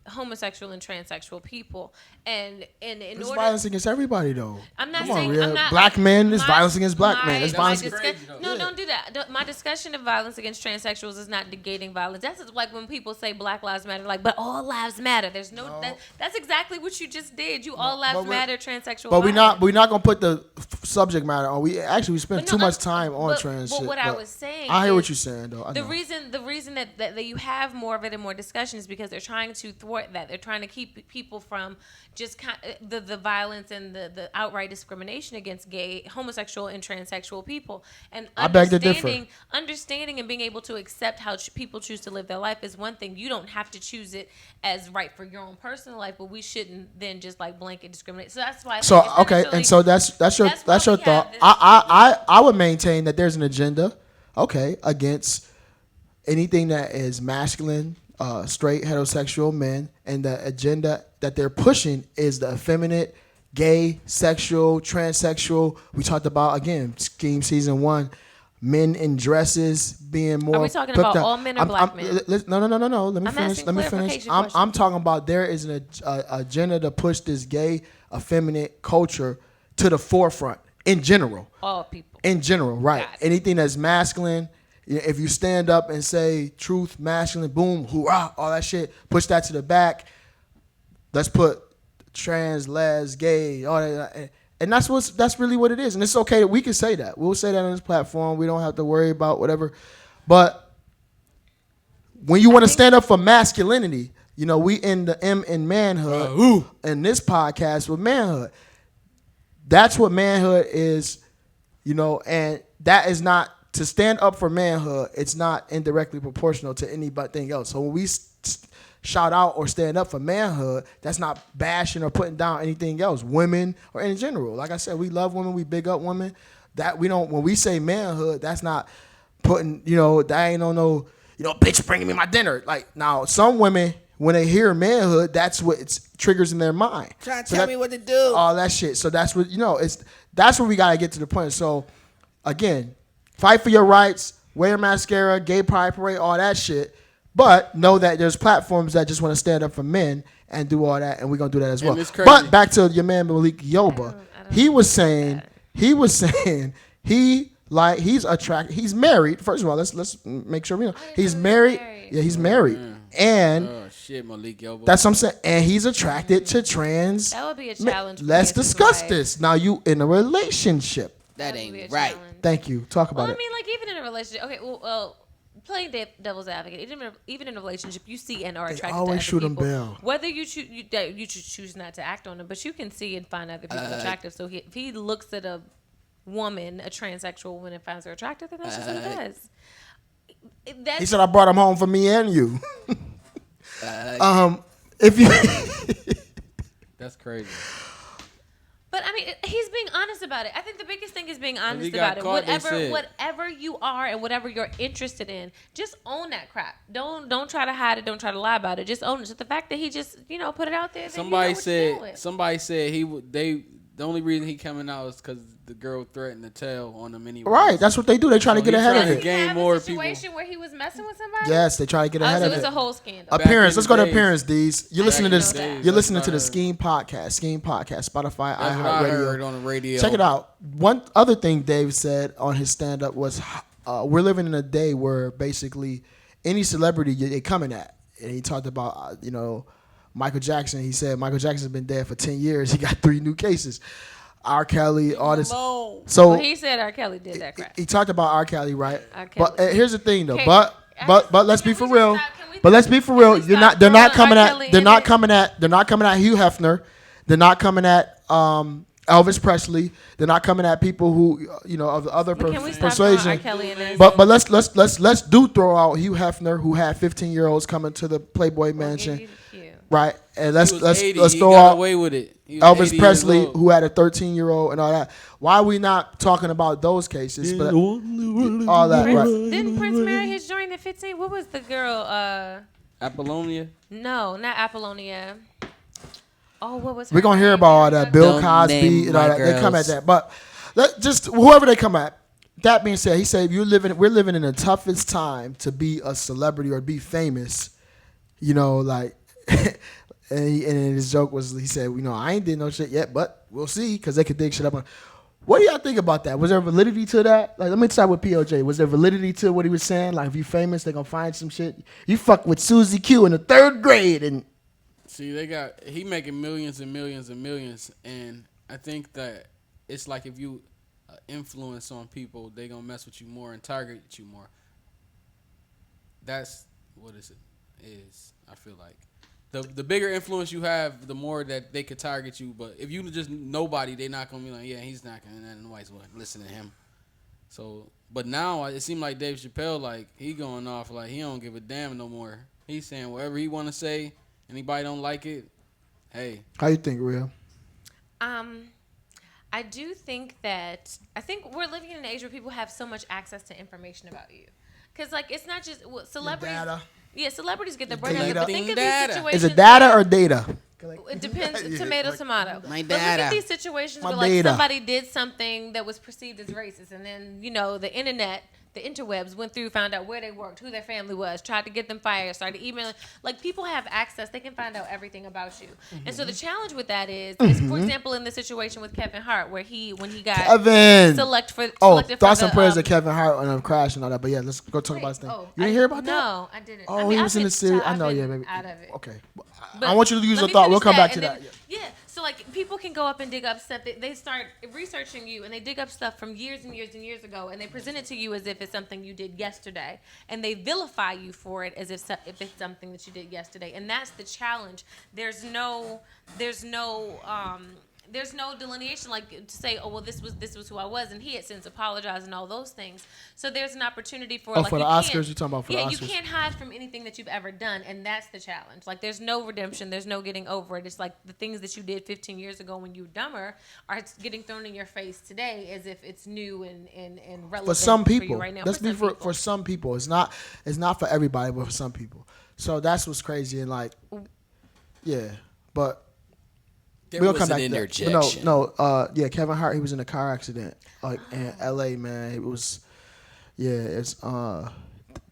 homosexual and transsexual people, and in There's order, violence against everybody though. I'm not Come on, saying Rhea. I'm not, black men. There's my- violence against black men. There's my violence. discuss- no, Yeah. don't do that. My discussion of violence against transsexuals is not negating violence. That's like when people say Black Lives Matter, like, but all lives matter. There's no. That's exactly what you just did. You all lives we're- matter. Transsexual. But we're violence. not gonna put the subject matter on. We spend But too no, much time on trans but shit. what I was saying, I hear what is you're saying though. I the know. reason that you have more of it and more discussion is because they're trying to thwart that. They're trying to keep people from just the violence and the outright discrimination against gay, homosexual, and transsexual people. And I beg to differ. Understanding and being able to accept how people choose to live their life is one thing. You don't have to choose it as right for your own personal life, but we shouldn't then just like blanket discriminate. So that's why. I So think it's okay, necessarily- and so that's your That's why we thought. have this- I would maintain that there's an agenda, okay, against anything that is masculine, straight, heterosexual men, and the agenda that they're pushing is the effeminate, gay, sexual, transsexual. We talked about again, SKEAM season 1. Men in dresses being more. Are we talking put about down. all men or black men? No. Let me I'm finish. asking Let me finish. clarification I'm questions. talking about there is an agenda to push this gay, effeminate culture to the forefront in general. all people. In general, right? Got it. Anything that's masculine. If you stand up and say truth, masculine, boom, hoorah, all that shit, push that to the back. Let's put trans, les, gay, all that. And that's really what it is. And it's okay that we can say that. We'll say that on this platform. We don't have to worry about whatever. But when you want to stand up for masculinity, you know, we in the M in manhood in this podcast with manhood. That's what manhood is, you know, and that is not to stand up for manhood. It's not indirectly proportional to anything else. So when we shout out or stand up for manhood, that's not bashing or putting down anything else, women or in general. Like I said, we love women, we big up women. That we don't, when we say manhood, that's not putting, you know, that ain't no, you know, bitch bringing me my dinner. Like, now some women, when they hear manhood, that's what it triggers in their mind. Trying to tell me what to do. All that shit. So that's what, you know, that's where we got to get to the point. So again, fight for your rights, wear mascara, gay pride parade, all that shit. But know that there's platforms that just want to stand up for men and do all that, and we're gonna do that as well. it's crazy. But back to your man Malik Yoba, I don't he was think saying he's attracted. He's married. First of all, let's make sure we know he's married. Yeah, he's married, and Oh shit, Malik Yoba. that's what I'm saying. And he's attracted to trans. That would be a men. challenge. for Let's me as his discuss wife. this. Now you in a relationship. That That would be a ain't right. challenge. Thank you. Talk Well, about I it. mean, like even in a relationship. Okay, well, playing devil's advocate. Even in a relationship, you see and are attracted always to shoot other 'em people. down. Whether you choose not to act on them, but you can see and find other people attractive. So if he looks at a woman, a transsexual woman, and finds her attractive, then that's just what he does. He said I brought him home for me and you. If you That's crazy. But I mean, he's being honest about it. I think the biggest thing is being honest got about it. caught, they said. Whatever you are and whatever you're interested in, just own that crap. Don't try to hide it. Don't try to lie about it. Just own it. Just the fact that he just put it out there. Somebody then said he would. The only reason he coming out is because the girl threatened to tell on him anyway. right, that's what they do. They try to So get he ahead of trying it. to gain have more a people. situation where he was messing with somebody. Yes, they try to get ahead so of it's it. a whole scandal. Appearance. Let's go to days. appearance, D's. You're listening to didn't this. know that. You're listening That's to the what I Scheme Podcast, Spotify, That's what I heard iHeartRadio. on the radio. Check it out. One other thing Dave said on his stand up was, we're living in a day where basically any celebrity they coming at, and he talked about Michael Jackson. He said Michael Jackson's been dead for 10 years. He got 3 new cases. R. Kelly, all this. alone. So Well, he said R. Kelly did that crap. he talked about R. Kelly, right? R. But Kelly. here's the thing, though. Okay, But let's be can for we just real. stop? Can we- But let's be for can real. we You're stop not. They're not throwing coming R. at. Kelly They're in not it? coming at. They're not coming at Hugh Hefner. They're not coming at Elvis Presley. They're not coming at people who of the other Can we stop throwing R. persuasion. Kelly in this? But let's do throw out Hugh Hefner, who had 15-year-olds coming to the Playboy Mansion, right? And let's 80. let's He throw got out away with it. He was 80 Elvis years Presley, old. who had a 13-year-old and all that. Why are we not talking about those cases? But all that, right? Didn't Prince marry his joint at 15? What was the girl? Apollonia. No, not Apollonia. Oh, what was her We're gonna hear name? about all that. Bill Don't Cosby name and all my that. They come at girls. that. But just whoever they come at. That being said, he said we're living in the toughest time to be a celebrity or be famous. And his joke was, he said, I ain't did no shit yet, but we'll see, because they could dig shit up on. What do y'all think about that? Was there validity to that? Like, let me start with POJ. Was there validity to what he was saying? Like, if you famous, they gonna find some shit. You fuck with Susie Q in the 3rd grade, and See, he making millions and millions and millions, and I think that it's like if you influence on people, they gonna mess with you more and target you more. That's what is I feel like. The bigger influence you have, the more that they could target you. But if you just nobody, they not gonna be like, yeah, he's not gonna. And nobody's gonna listen to him. So, but now it seems like Dave Chappelle, like he going off like he don't give a damn no more. He's saying whatever he want to say. Anybody don't like it, hey. how you think, Real? I do think we're living in an age where people have so much access to information about you. Because, like, it's not just celebrities. Data. Yeah, celebrities get their brain Data. out. But think of Data. these situations. Is it data or data? It depends. Yeah, Tomato, like- tomato. My But look data. at these situations My where like data. somebody did something that was perceived as racist, and then the internet, the interwebs went through, found out where they worked, who their family was, tried to get them fired, started emailing. Like people have access; they can find out everything about you. And so the challenge with that is for example, in the situation with Kevin Hart, where when he got Kevin. selected for Thoughts and prayers the, to Kevin Hart on a crash and all that. But yeah, let's go talk Wait, about his thing. oh, You didn't hear about that? No, I didn't. Oh, I mean, he was I've in the been- series. I I've know, been yeah, baby. out of it. Okay. But I want you to use let your me thought. We'll finish come back to and that. then- yeah. So like people can go up and dig up stuff. They start researching you and they dig up stuff from years and years and years ago and they present it to you as if it's something you did yesterday and they vilify you for it as if it's something that you did yesterday. And that's the challenge. There's no delineation like to say, oh well, this was who I was, and he had since apologized and all those things. So there's an opportunity for for the Oscars? You're talking about for the you Oscars? can't hide from anything that you've ever done, and that's the challenge. Like there's no redemption, there's no getting over it. It's like the things that you did 15 years ago when you were dumber are getting thrown in your face today as if it's new and relevant For some you people, right now. let's be some for some people. It's not for everybody, but for some people. So that's what's crazy and like, yeah, but. There We'll was come an back to that. interjection. But no, yeah, Kevin Hart, he was in a car accident, like in L.A. Man, it was, yeah, it's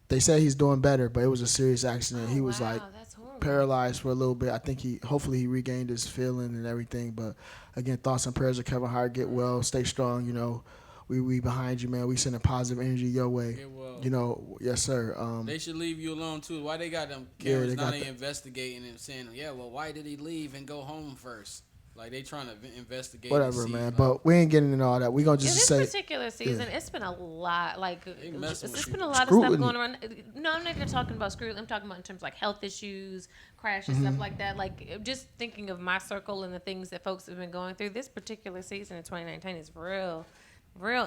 They said he's doing better, but it was a serious accident. He was like That's horrible. paralyzed for a little bit. I think hopefully he regained his feeling and everything. But again, thoughts and prayers of Kevin Hart. Get well, stay strong. You know, we behind you, man. We sending positive energy your way. Get well. You know, yes sir. They should leave you alone too. Why they got them Yeah, cameras? they Now got they the- investigating and saying, yeah, well, why did he leave and go home first? Like they trying to investigate. Whatever, and see, man. like, But we ain't getting into all that. We gonna Yeah, just this say particular season, it's been a lot. Like, messing it's with been you. a lot Scrutiny. of stuff going around. No, I'm not even talking about scrutiny. I'm talking about in terms of like health issues, crashes, stuff like that. Like, just thinking of my circle and the things that folks have been going through. This particular season in 2019 is real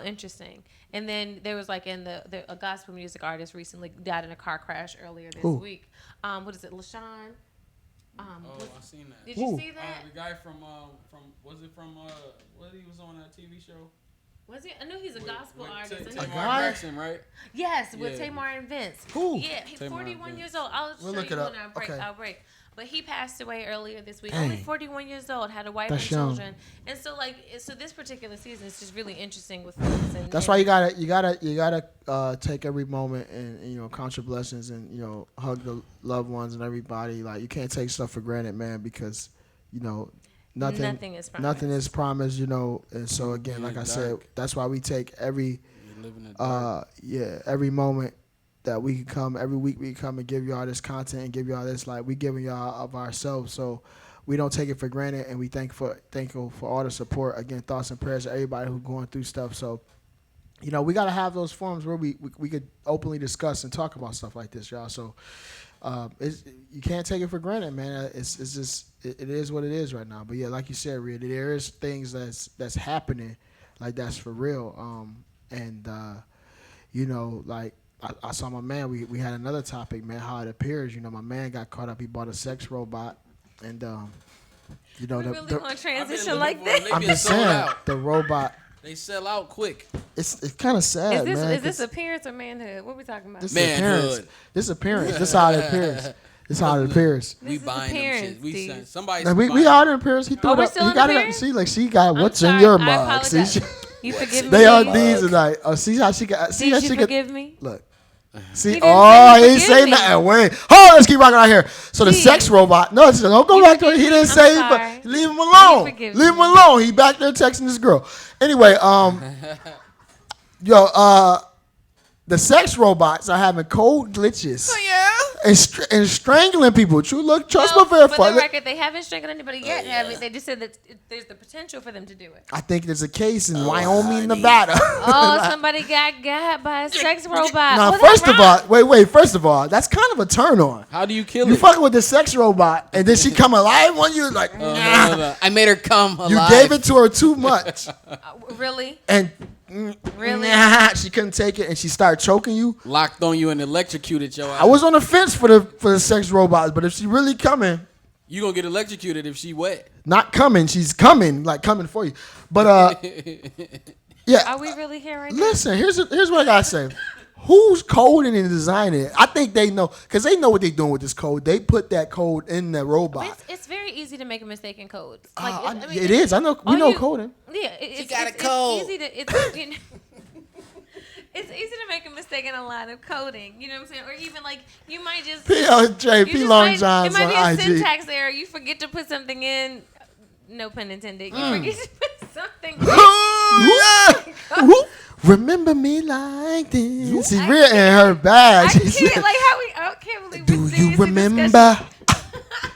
interesting. And then there was like a gospel music artist recently died in a car crash earlier this week. What is it, LaShawn? Oh, I seen that. Did you see that? The guy from was it from what he was on a TV show? Was he? I know he's a gospel artist. And Tamar he- guy? Jackson, right? Yes, with Yeah. Tamar and Vince. Who? Yeah, he's Tamar 41 and years Vince. old. I'll We'll show look you it up. when I break. Okay. I'll break. But he passed away earlier this week. Dang. Only 41 years old. Had a wife That's and young. children. And so so this particular season is just really interesting with things. And that's why you gotta take every moment and you know count your blessings and you know hug the loved ones and everybody. Like you can't take stuff for granted, man, because you know nothing is promised. nothing is promised. You know, and so again, Yeah, like I dark. said, that's why we take every You live in the dark. every moment that we can come, every week we can come and give y'all this content and give y'all this, like we giving y'all of ourselves. So we don't take it for granted, and we thankful for all the support. Again, thoughts and prayers to everybody who's going through stuff. So, you know, we got to have those forums where we could openly discuss and talk about stuff like this, y'all. So you can't take it for granted, man. It's just it is what it is right now. But yeah, like you said, Rhea, there is things that's happening, like that's for real. You know, like I saw my man. We had another topic, man. How it appears, you know, my man got caught up. He bought a sex robot, and you know, We the, really the, want I've been transition looking like for this. They I'm been just sold saying out. the robot. They sell out quick. It's kind of sad, man. Is this 'cause appearance or manhood? What are we talking about? this Manhood. appearance. This appearance. This how it appears. This how it appears. We is buying them appearance, shit. We Steve. send somebody. Now, we out in appearance. He threw Oh, it we're up. still He in got it. appearance? See, like she got I'm what's in sorry, your I mug. See, apologize. You forgive me? they on Did these tonight. Oh, see how she got. See how you she got. forgive me? Look. See, didn't oh, say he he ain't say forgive me. nothing. Wait, hold on, let's keep rocking out here. So the Steve. sex robot. No, don't go You back to it. forgive He me? didn't I'm say, sorry. but leave him alone. forgive Leave him me. alone. He back there texting this girl. Anyway, the sex robots are having code glitches. And strangling people. True, look, trust Well, but verify. for the Look, record, they haven't strangled anybody yet. have it? They just said that there's the potential for them to do it. I think there's a case in Wyoming, Nevada. Oh, somebody got by a sex robot. Now, Oh, first that's of all, wrong. wait. First of all, that's kind of a turn on. How do you kill You it? fucking with the sex robot, and then she come alive on you, like, nah. I made her come alive. You gave it to her too much, Really? and Really? nah, she couldn't take it, and she started choking you. Locked on you and electrocuted your ass. I was on the fence for the sex robots, but if she really coming, You gonna get electrocuted if she wet. not coming, she's coming, like coming for you. But yeah. Are we really here right now? Listen, here's what I gotta say. Who's coding and designing it? I think they know, because they know what they're doing with this code. They put that code in the robot. It's very easy to make a mistake in codes. It is. I know. We know coding. Yeah, it's got a code. It's easy to it's easy to make a mistake in a line of coding. You know what I'm saying? Or even like you might just PLJ, you P just Long might- John's It might be a on IG. syntax error. You forget to put something in. No pun intended. You forget to put something. Woo. Remember me like this. She's I real in her I bag. She can't said, like how we. I can't believe. do we're you seriously remember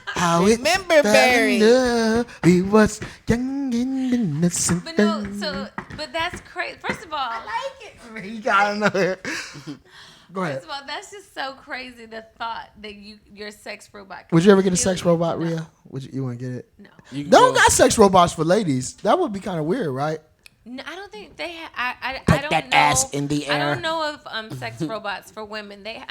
how it Remember, fell in Barry. love? We was young and innocent. But no, but that's crazy. First of all, I like it. You gotta know it. Go ahead. First of all, that's just so crazy. The thought that your sex robot. Would you ever get a kill sex you. robot, No. Rhea? You want to get it? No. You can They don't go- got sex robots for ladies. That would be kind of weird, right? No, I don't think they. I Put don't that know. ass in the I air. don't know of sex robots for women. They.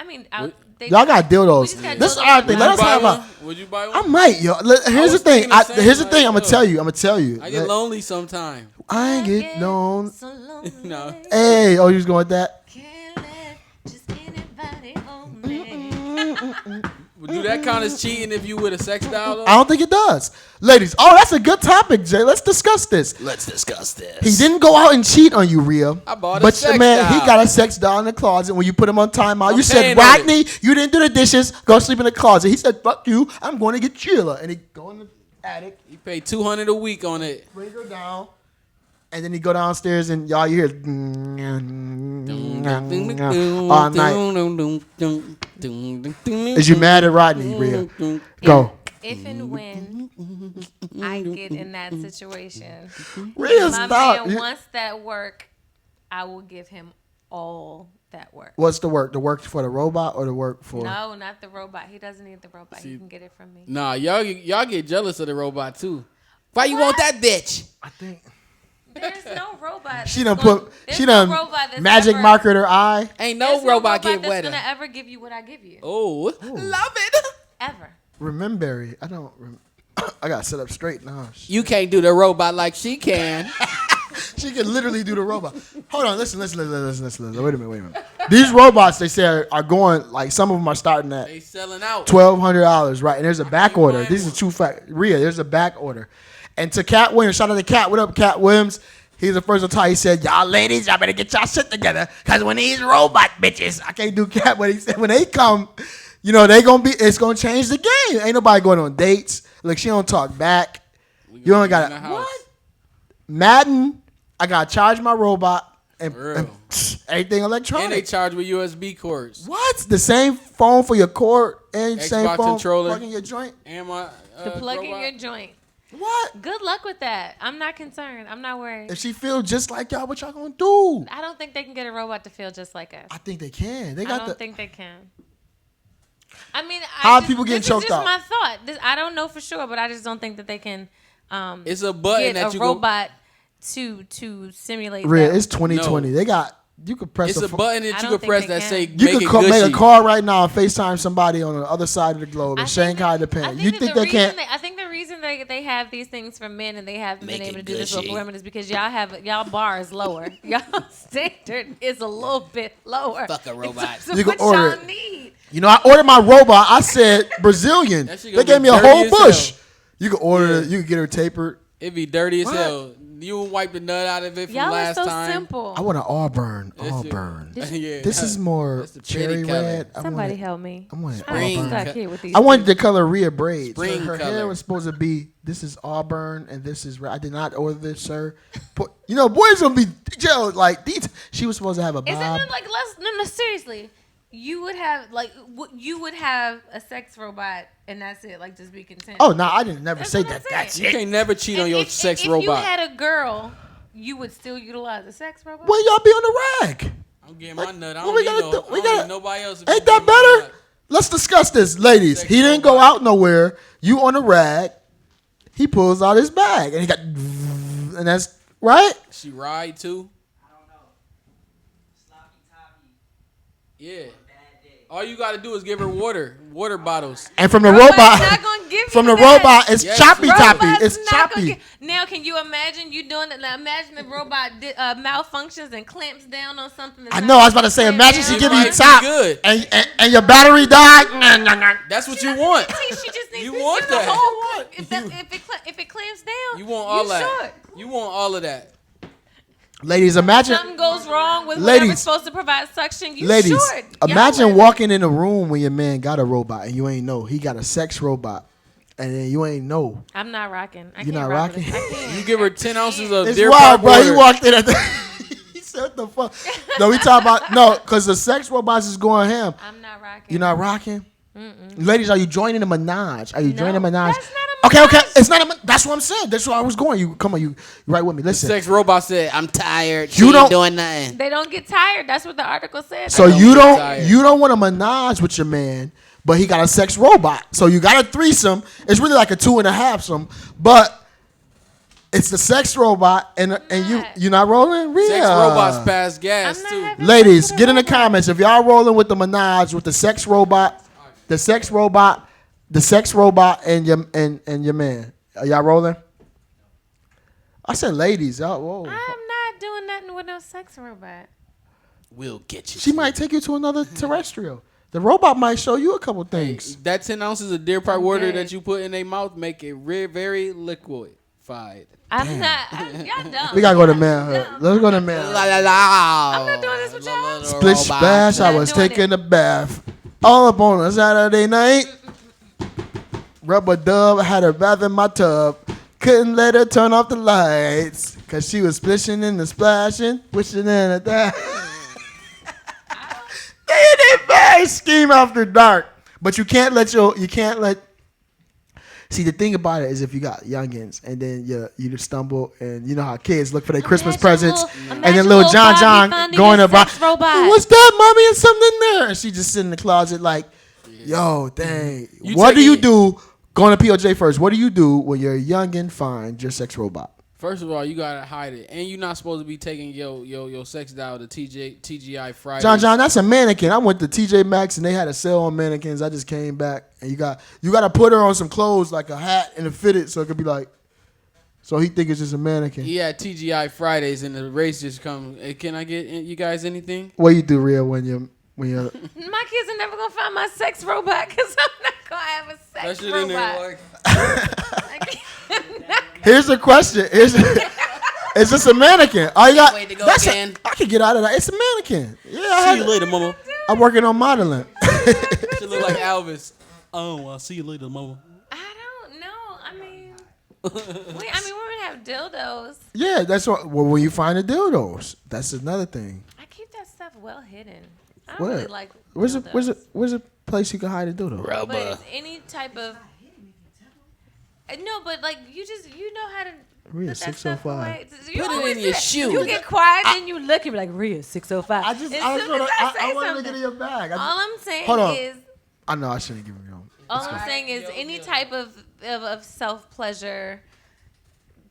Y'all got We dildos. just got This is dildos. our thing. Would Let you us buy have one? a. Would you buy I one? might, yo. Here's the was thing. thinking the same, Here's the thing. I'm like, gonna tell you. I'm gonna tell you. I get lonely sometime. I get known. So lonely. No. Hey, oh, you was going with that? Can't let just anybody hold me. Do that count as cheating if you with a sex doll? Though? I don't think it does. Ladies, that's a good topic, Jay. Let's discuss this. Let's discuss this. He didn't go out and cheat on you, Rhea. I bought a but sex man, doll. he got a sex doll in the closet. When you put him on timeout, I'm you said, paying on Rodney, you didn't do the dishes. Go sleep in the closet. He said, fuck you. I'm going to get Sheila. And he go in the attic, He paid $200 a week on it. bring her down, and then he go downstairs and y'all you hear all night. Is you mad at Rodney, Rhea? Go. If and when I get in that situation, Rhea, my stop. man wants that work, I will give him all that work. What's the work? The work for the robot or the work for? No, not the robot. He doesn't need the robot. He can get it from me. Nah, y'all get jealous of the robot too. Why you want that bitch? I think There's no robot. she that's done gonna- put. there's She no done robot that's magic ever- markered her eye. Ain't there's no robot get that's wetter. gonna ever give you what I give you. Oh, Love it. Ever. Remember, I don't. I got set up straight now. You can't do the robot like she can. She can literally do the robot. Hold on, listen. Wait a minute. These robots, they say, are going, like, some of them are starting at they selling out. $1,200, right? And there's a back can't order. find These are one. two fact. Rhea, there's a back order. And to Cat Williams, shout out to Cat. What up, Cat Williams? He's the first to tell. He said, y'all ladies, y'all better get y'all shit together. Because when these robot bitches, I can't do Cat, but he said when they come, it's going to change the game. Ain't nobody going on dates. Look, she don't talk back. You only got to. What? Madden, I got to charge my robot and For real. everything And they electronic. charge with USB cords. What? The same phone for your cord and same Xbox phone controller. plugging your joint? And my To plug in robot. your joint. What? Good luck with that. I'm not concerned. I'm not worried. If she feel just like y'all, what y'all gonna do? I don't think they can get a robot to feel just like us. I think they can. They I got don't the. think they can. I mean, How are people getting this choked is just out? my thought. I don't know for sure, but I just don't think that they can It's a button get that a you robot to simulate Real, that. it's 2020. No. They got. You could press. It's a phone- button I that you don't can think press they that can. say You make could it make gushy. a call right now and FaceTime somebody on the other side of the globe and I think Shanghai that- Japan. I You that think the they reason can't? I think the reason they have these things for men and they haven't Make been able it to do this gushy. for women is because y'all bar is lower. Y'all standard is a little bit lower. Fuck a robot. So You can what order y'all it. need? You know, I ordered my robot. I said Brazilian. That shit They gonna gave be me a dirty whole as bush. hell. You can order Yeah. it. You can get her tapered. It'd be dirty as What? hell. You would wipe the nut out of it from Y'all are last so time. simple. I want an Auburn. That shit- Auburn. yeah, This is more that's the cherry pretty color. red. Somebody help me. I want it Spring I'm Auburn. stuck here with these. I wanted the color Rhea braids. Spring Her hair color. was supposed to be. This is Auburn and this is red. I did not order this, sir. But, boys gonna be like these. She was supposed to have a Isn't bob. it like less? No, seriously. You would have you would have a sex robot and that's it. Like just be content. Oh no, I didn't never That's say what I'm that. That's saying. You it. can't never cheat on And your sex if robot. you had a girl, you would still utilize a sex robot. Well, y'all be on the rag. I'm getting my nut. I what don't we need gotta no, do? I We don't gotta- need nobody else. to Ain't be that getting my better? nut. Let's discuss this, ladies. Sex He didn't go robot. out nowhere. You on the rag. He pulls out his bag and he got, and that's right. She ride too. I don't know. Sloppy toppy. Yeah. Bad day. All you gotta do is give her water bottles. And from the Robot's robot, not gonna give from you the that. robot, it's Yes, choppy Robot's toppy. It's not gonna choppy. get- Now, can you imagine you doing it? Now, imagine the robot malfunctions and clamps down on something. That's I not know. I was about to say, clamp imagine she down give on. you might be top, good. and your battery died. That's what She you doesn't want. need to. She just needs You to want see the that. whole. If it clamps down, You want all that. should. You want all of that. Ladies, imagine. Something goes wrong with Ladies. whatever's supposed to provide suction. You Ladies, should. Y'all imagine women. walking in a room when your man got a robot and you ain't know he got a sex robot, and then you ain't know. I'm not rocking. I You're can't not rock with rocking? it. I can't. You give her 10 ounces of It's Deer wild, Park bro. He water. walked in at the. He said, "What the fuck?" No, we talk about because the sex robots is going ham. I'm not rocking. You're not rocking. Ladies, are you joining a menage? Are you joining a No, menage? that's not a Okay. menage. It's not a. That's what I'm saying. That's where I was going. You come on. You right with me? Listen. Sex robot said, I'm tired. You She don't- ain't doing nothing. They don't get tired. That's what the article said. So don't you get don't tired. you don't want a menage with your man, but he got a sex robot. So you got a threesome. It's really like a 2.5-some, but it's the sex robot and you not rolling. Real. sex robots pass gas I'm not too. having Ladies, sex with get a in the robot. comments if y'all rolling with the menage with the sex robot, and your man. Are y'all rolling? I said ladies. Y'all, whoa. I'm not doing nothing with no sex robot. We'll get you. She might take you to another terrestrial. The robot might show you a couple things. That 10 ounces of Deer Park water dead. that you put in their mouth make it very liquefied. I'm not. Y'all dumb. We gotta go to manhood. Let's go to manhood. I'm not doing this with y'all. Split splash. I Not was doing taking a bath. All up on a Saturday night. Rubber dub had her bath in my tub. Couldn't let her turn off the lights. Cause she was splishing in the splashing. Wishing in a that. They bad scheme after dark. But you can't let see, the thing about it is if you got youngins and then you just stumble and you know how kids look for their Christmas presents and then little John going about, what's that, mommy? And something in there. And she just sit in the closet like, yo, dang. What do you do? Going to POJ first. What do you do when your youngin finds your sex robot? First of all, you gotta hide it, and you're not supposed to be taking your sex doll to TGI Fridays. John, that's a mannequin. I went to TJ Maxx and they had a sale on mannequins. I just came back and you got to put her on some clothes like a hat and a fitted so it could be like. So he think it's just a mannequin. Yeah, TGI Fridays and the race just come. Hey, can I get you guys anything? What you do, Rhea, when you're My kids are never gonna find my sex robot because I'm not gonna have a sex That shit robot. in there like. Here's the question. It's just a mannequin. All you got. Way to go, That's Ken. I can get out of that. It's a mannequin. Yeah, See you later, mama. I'm working on modeling. She look like Elvis. Oh, I'll see you later, mama. I don't know. I mean, women have dildos. Yeah, that's what. Well, when you find the dildos, that's another thing. I keep that stuff well hidden. I don't Where? really like Where's dildos. where's a place you can hide a dildo? Rubber. But any type of no, but like you know how to Rhea, put that stuff 605. away. You Put it always in do your that. shoe. You get quiet, then you look and be like Rhea 605. I As soon as I say wanted to something, get in your bag. all I'm saying Hold on. is I know I shouldn't give you. all I'm saying is any type of self pleasure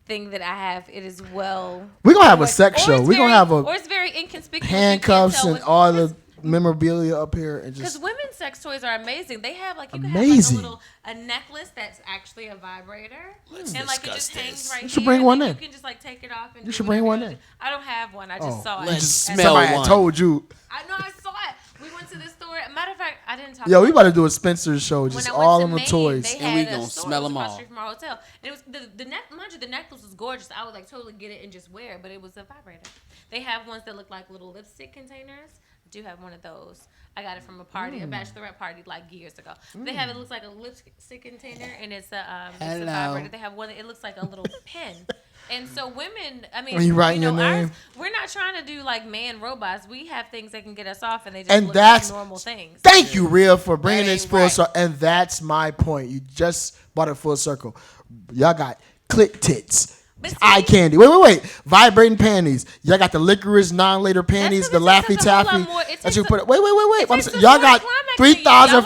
thing that I have, it is well. We're gonna have a sex show. We're gonna have or a it's very inconspicuous. handcuffs and all the memorabilia up here and Because just. women's sex toys are amazing. They have like you can Amazing. have like a necklace that's actually a vibrator, Let's and like it discuss just hangs this. right You should here. bring and one then in. You can just like take it off. And You do should bring whatever one you in. I don't have one. I just saw it. Let's As- smell Somebody had one. told you. I know I saw it. We went to the store. Matter of fact, I didn't talk. Yo, we about about to do a Spencer's show, when just I went all to of the Maine, toys. They And we had a gonna store smell that was 'em across all. the street from our hotel. And it was mind you, the necklace was gorgeous. I would like totally get it and just wear it, but it was a vibrator. They have ones that look like little lipstick containers. I do have one of those. I got it from a party, a bachelorette party, like years ago. They have it looks like a lipstick container, and it's a Hello. vibrator. They have one that it looks like a little pen. And so women, I mean, When you writing your ours, name? we're not trying to do like man robots. We have things that can get us off, and they just And look that's like normal things. Thank you, Rhea, for bringing That this ain't full right. circle. And that's my point. You just brought it full circle. Y'all got clit tits. But see- Eye candy. Wait. Vibrating panties. Y'all got the licorice non-later panties, the because Laffy it takes a whole lot Taffy. more- it That takes you a- put. Wait. it I'm takes saying, a y'all lot got of climax.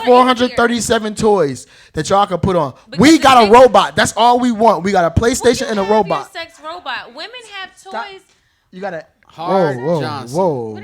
3,437 toys that y'all can put on. Because We the got a thing- robot. That's all we want. We got a Well, PlayStation you and a have your robot. sex robot. Women have toys. You gotta. Hard whoa, Johnson.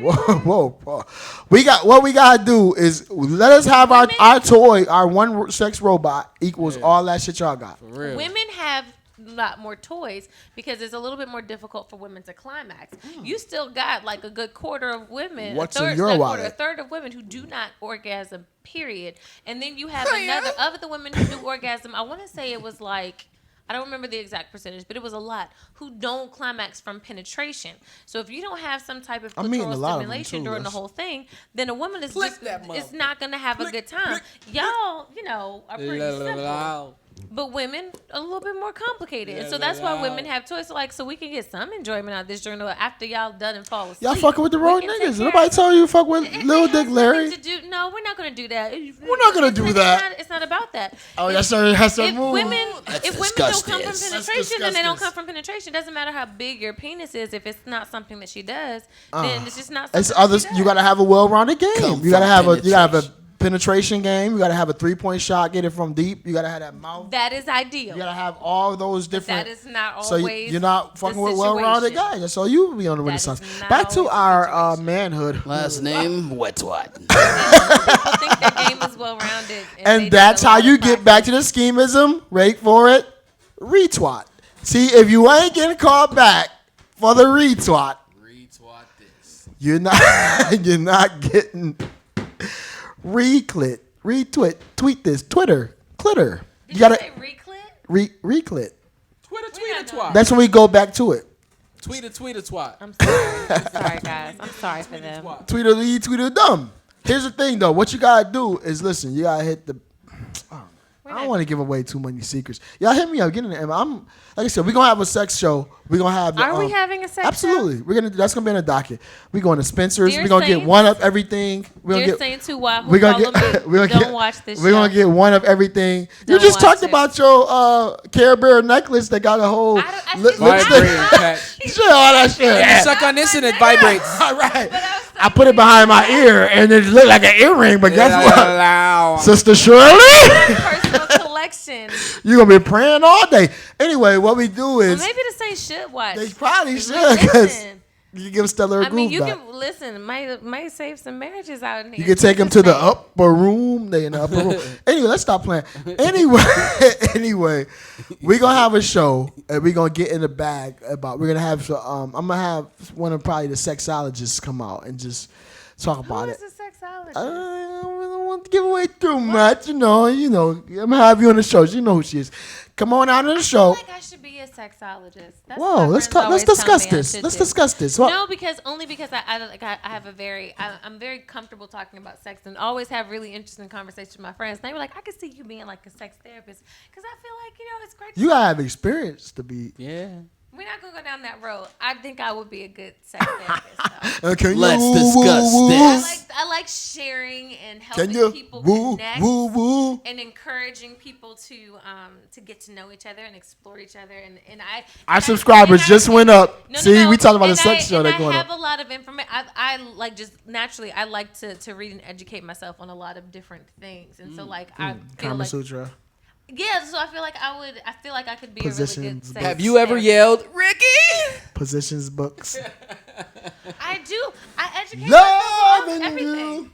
whoa. We got what we gotta do is let us have our toy, our one sex robot equals all that shit y'all got. For real. Women have a lot more toys because it's a little bit more difficult for women to climax. You still got like a good quarter of women, What's a third, in your not wallet? quarter, a third of women who do not orgasm. Period. And then you have another of the women who do orgasm. I want to say it was like. I don't remember the exact percentage, but it was a lot who don't climax from penetration. So if you don't have some type of I'm meeting clitoral a lot of them, stimulation too. during the That's- whole thing, then a woman is Flick just that it's motherfucker. not gonna have a good time. Y'all, are pretty simple. But women a little bit more complicated, and so that's why women have toys. So we can get some enjoyment out of this journal after y'all done and fall asleep. Y'all fucking with the we wrong can take niggas. care Nobody of- told you to fuck with It Lil has Dick Larry. nothing to do- No, we're not gonna do that. We're not gonna do that. It's not about that. Oh, that's a If move. women, Let's if women discuss don't come from this. Let's penetration, then they don't discuss come from penetration. It doesn't matter how big your penis is. If it's not something that she does, Uh, then it's just not. Something It's that others. she does. You gotta have a well-rounded game. Come You gotta from have a penetration game. You gotta have a 3-point shot. Get it from deep. You gotta have that mouth. That is ideal. You gotta have all those different. that is not So always. you're not the fucking with well-rounded situation. guys. That's all you be on the That is Renaissance. not Back to always the our situation. manhood. Last name, Wet Twat. People think their game is well rounded, And that's how you get back to the schemism. Wait for it. Retwat. See, if you ain't getting called back for the retwat, Retweet this. you're not getting retweet, tweet this, Twitter, Clitter. Did You you gotta say reclit? reclit. Twitter, We tweet a not twat. That's when we go back to it. Tweet a twat. I'm sorry. I'm sorry, guys. I'm sorry for them. Tweet a lead, tweet a dumb. Here's the thing, though. What you gotta do is listen. You gotta hit the. I don't want to give away too many secrets. Y'all hit me up. Get in there. I'm like I said. We're gonna have a sex show. We're gonna have. Are we having a sex Absolutely. show? We're gonna. That's gonna be in the docket. We're going to Spencer's. Dear We're gonna get Saints. one of everything. We're Dear gonna get. Saints who follow We're gonna me, get. We're gonna don't get. watch this We're gonna show. get one of everything. You Don't just watch talked it. about your Care Bear necklace that got a whole I lipstick. Vibrating patch. Shit, all that shit. You suck on this and it vibrates. All right. I put it behind my ear and it looked like an earring, but guess what? Sister Shirley, Personal collection. you're going to be praying all day. Anyway, what we do Well, is, maybe the Saints should watch. they probably should, because Listen. you give Stella a I mean, groove you back. can listen. Might save some marriages out in here. You can take them to the Just upper room. They in the upper room. Anyway, let's stop playing. Anyway, we're gonna have a show and we're gonna get in the bag about. We're gonna have. I'm gonna have one of probably the sexologists come out and just talk about Who it. is a sexologist? I don't want to give away too much. You know. I'm gonna have you on the show. You know who she is. Come on out on the I show. feel like I should be a sexologist. That's Whoa, what my let's friends always discuss tell me I this. should Let's do. discuss this. No, because I have a I'm very comfortable talking about sex and always have really interesting conversations with my friends. And they were like, I could see you being like a sex therapist because I feel like it's great. You gotta have experience to be. Yeah. We're not gonna go down that road. I think I would be a good sex therapist. Though. Okay, Let's discuss this. I like sharing and Can helping you people woo connect woo? and encouraging people to get to know each other and explore each other. And Our subscribers just went up. See, we talked about a sex show that that's going I up. have a lot of information. I like just naturally. I like to read and educate myself on a lot of different things, and so like I feel Kama like Sutra. yeah. So I feel like I could be a really good Positions, sex Have you ever therapist. yelled, Ricky? Positions books. I do. I educate myself on Loving everything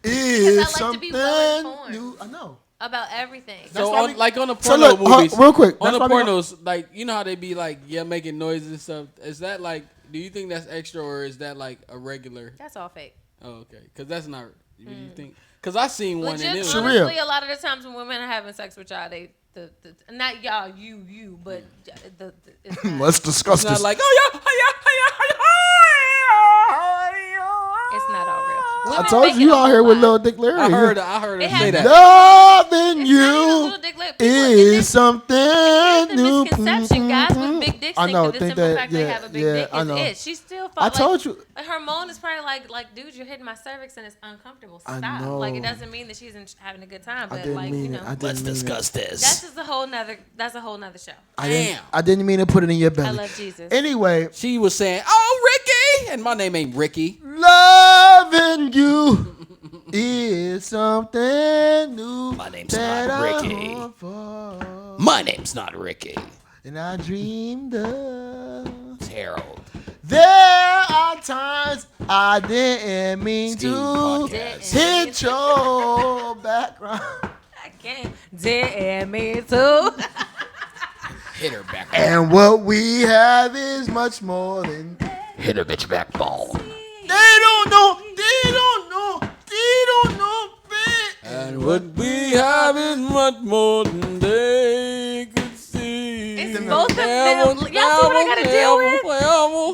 you is I like to something be well-informed. new. I know. about everything. That's So why on, we- like on the So porno look, movies, real quick. on That's the why we- pornos, like you know how they be like, yeah, making noises and stuff. Is that like? Do you think that's extra or is that like a regular? That's all fake. Oh, okay, because that's not. You think? Because I seen one and Legit, it was. Sharia. honestly, a lot of the times when women are having sex with y'all, they not y'all, you, but it's not, Let's discuss It's not this. like, oh yeah, it's not all real. I Women told make you it a out here whole with lot. Lil Dick Larry. I heard It her has say that. Loving It's not even a you little dick lip. People- and is this- something Here's the new. misconception. Guys with big dicks I think know, that the think simple that- fact yeah, they have a big yeah, dick I is know. it. She still I told you. Her moan is probably like, dude, you're hitting my cervix and it's uncomfortable. I Stop. know. Like, it doesn't mean that she's having a good time, I but didn't like, mean you it. know, I didn't Let's mean discuss that's this. just a whole nother. That's a whole nother show. Damn. I didn't mean to put it in your belly. I love Jesus. Anyway, She was saying, "Oh, Ricky," and my name ain't Ricky. loving you is something new. My name's that not I Ricky. hope for. My name's not Ricky. And I dreamed of. It's Harold. There are times I didn't mean SKEAM to podcast. hit your background. I can't. Damn me too. Hit her back. And what we have is much more than. Hit her bitch backbone. They don't know. They don't know. They don't know. And what we have is much more than they could see. It's both of them. Y'all see what I gotta deal with?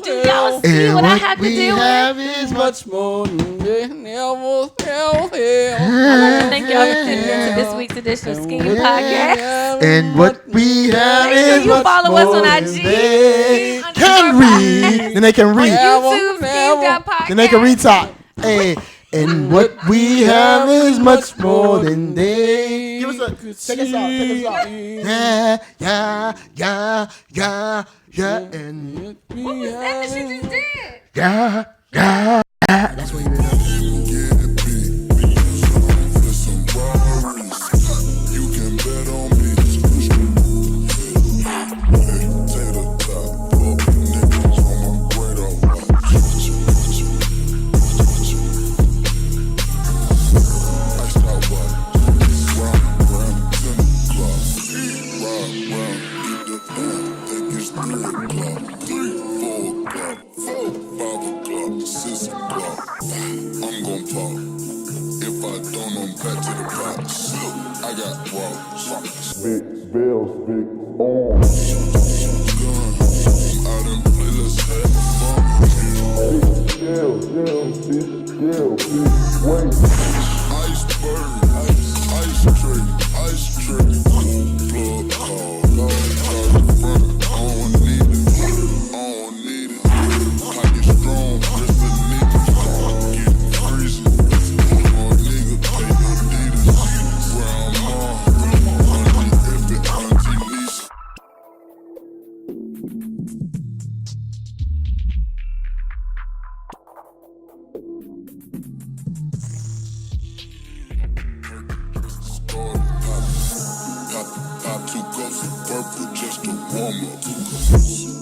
Do y'all see And what I what have to we deal with? have is much. Much more than they never tell. Thank y'all for tuning into this week's edition of SKEAM Podcast. And what we have Make sure is you much follow us more on than IG. they SKEAM can read. Then they can read. YouTube, SKEAM.podcast. Then they can retop. Hey, and what we have is much more than they. Give us a. Take us out. Take us out. Yeah. And What was that that you just did? yeah. That's what you did. I'm gon' pop. If I don't know got walls. Big bells, big arms. Gun, out in play, let's have fun. Big scale, big weight. Iceberg, ice tray. Plug call, got the front, I don't need it. Pocket strong, just a nigga. Getting freezing. More nigga, pay no Adidas. Where I'm on, Auntie Lisa. Pop two cups of purple just to warm up.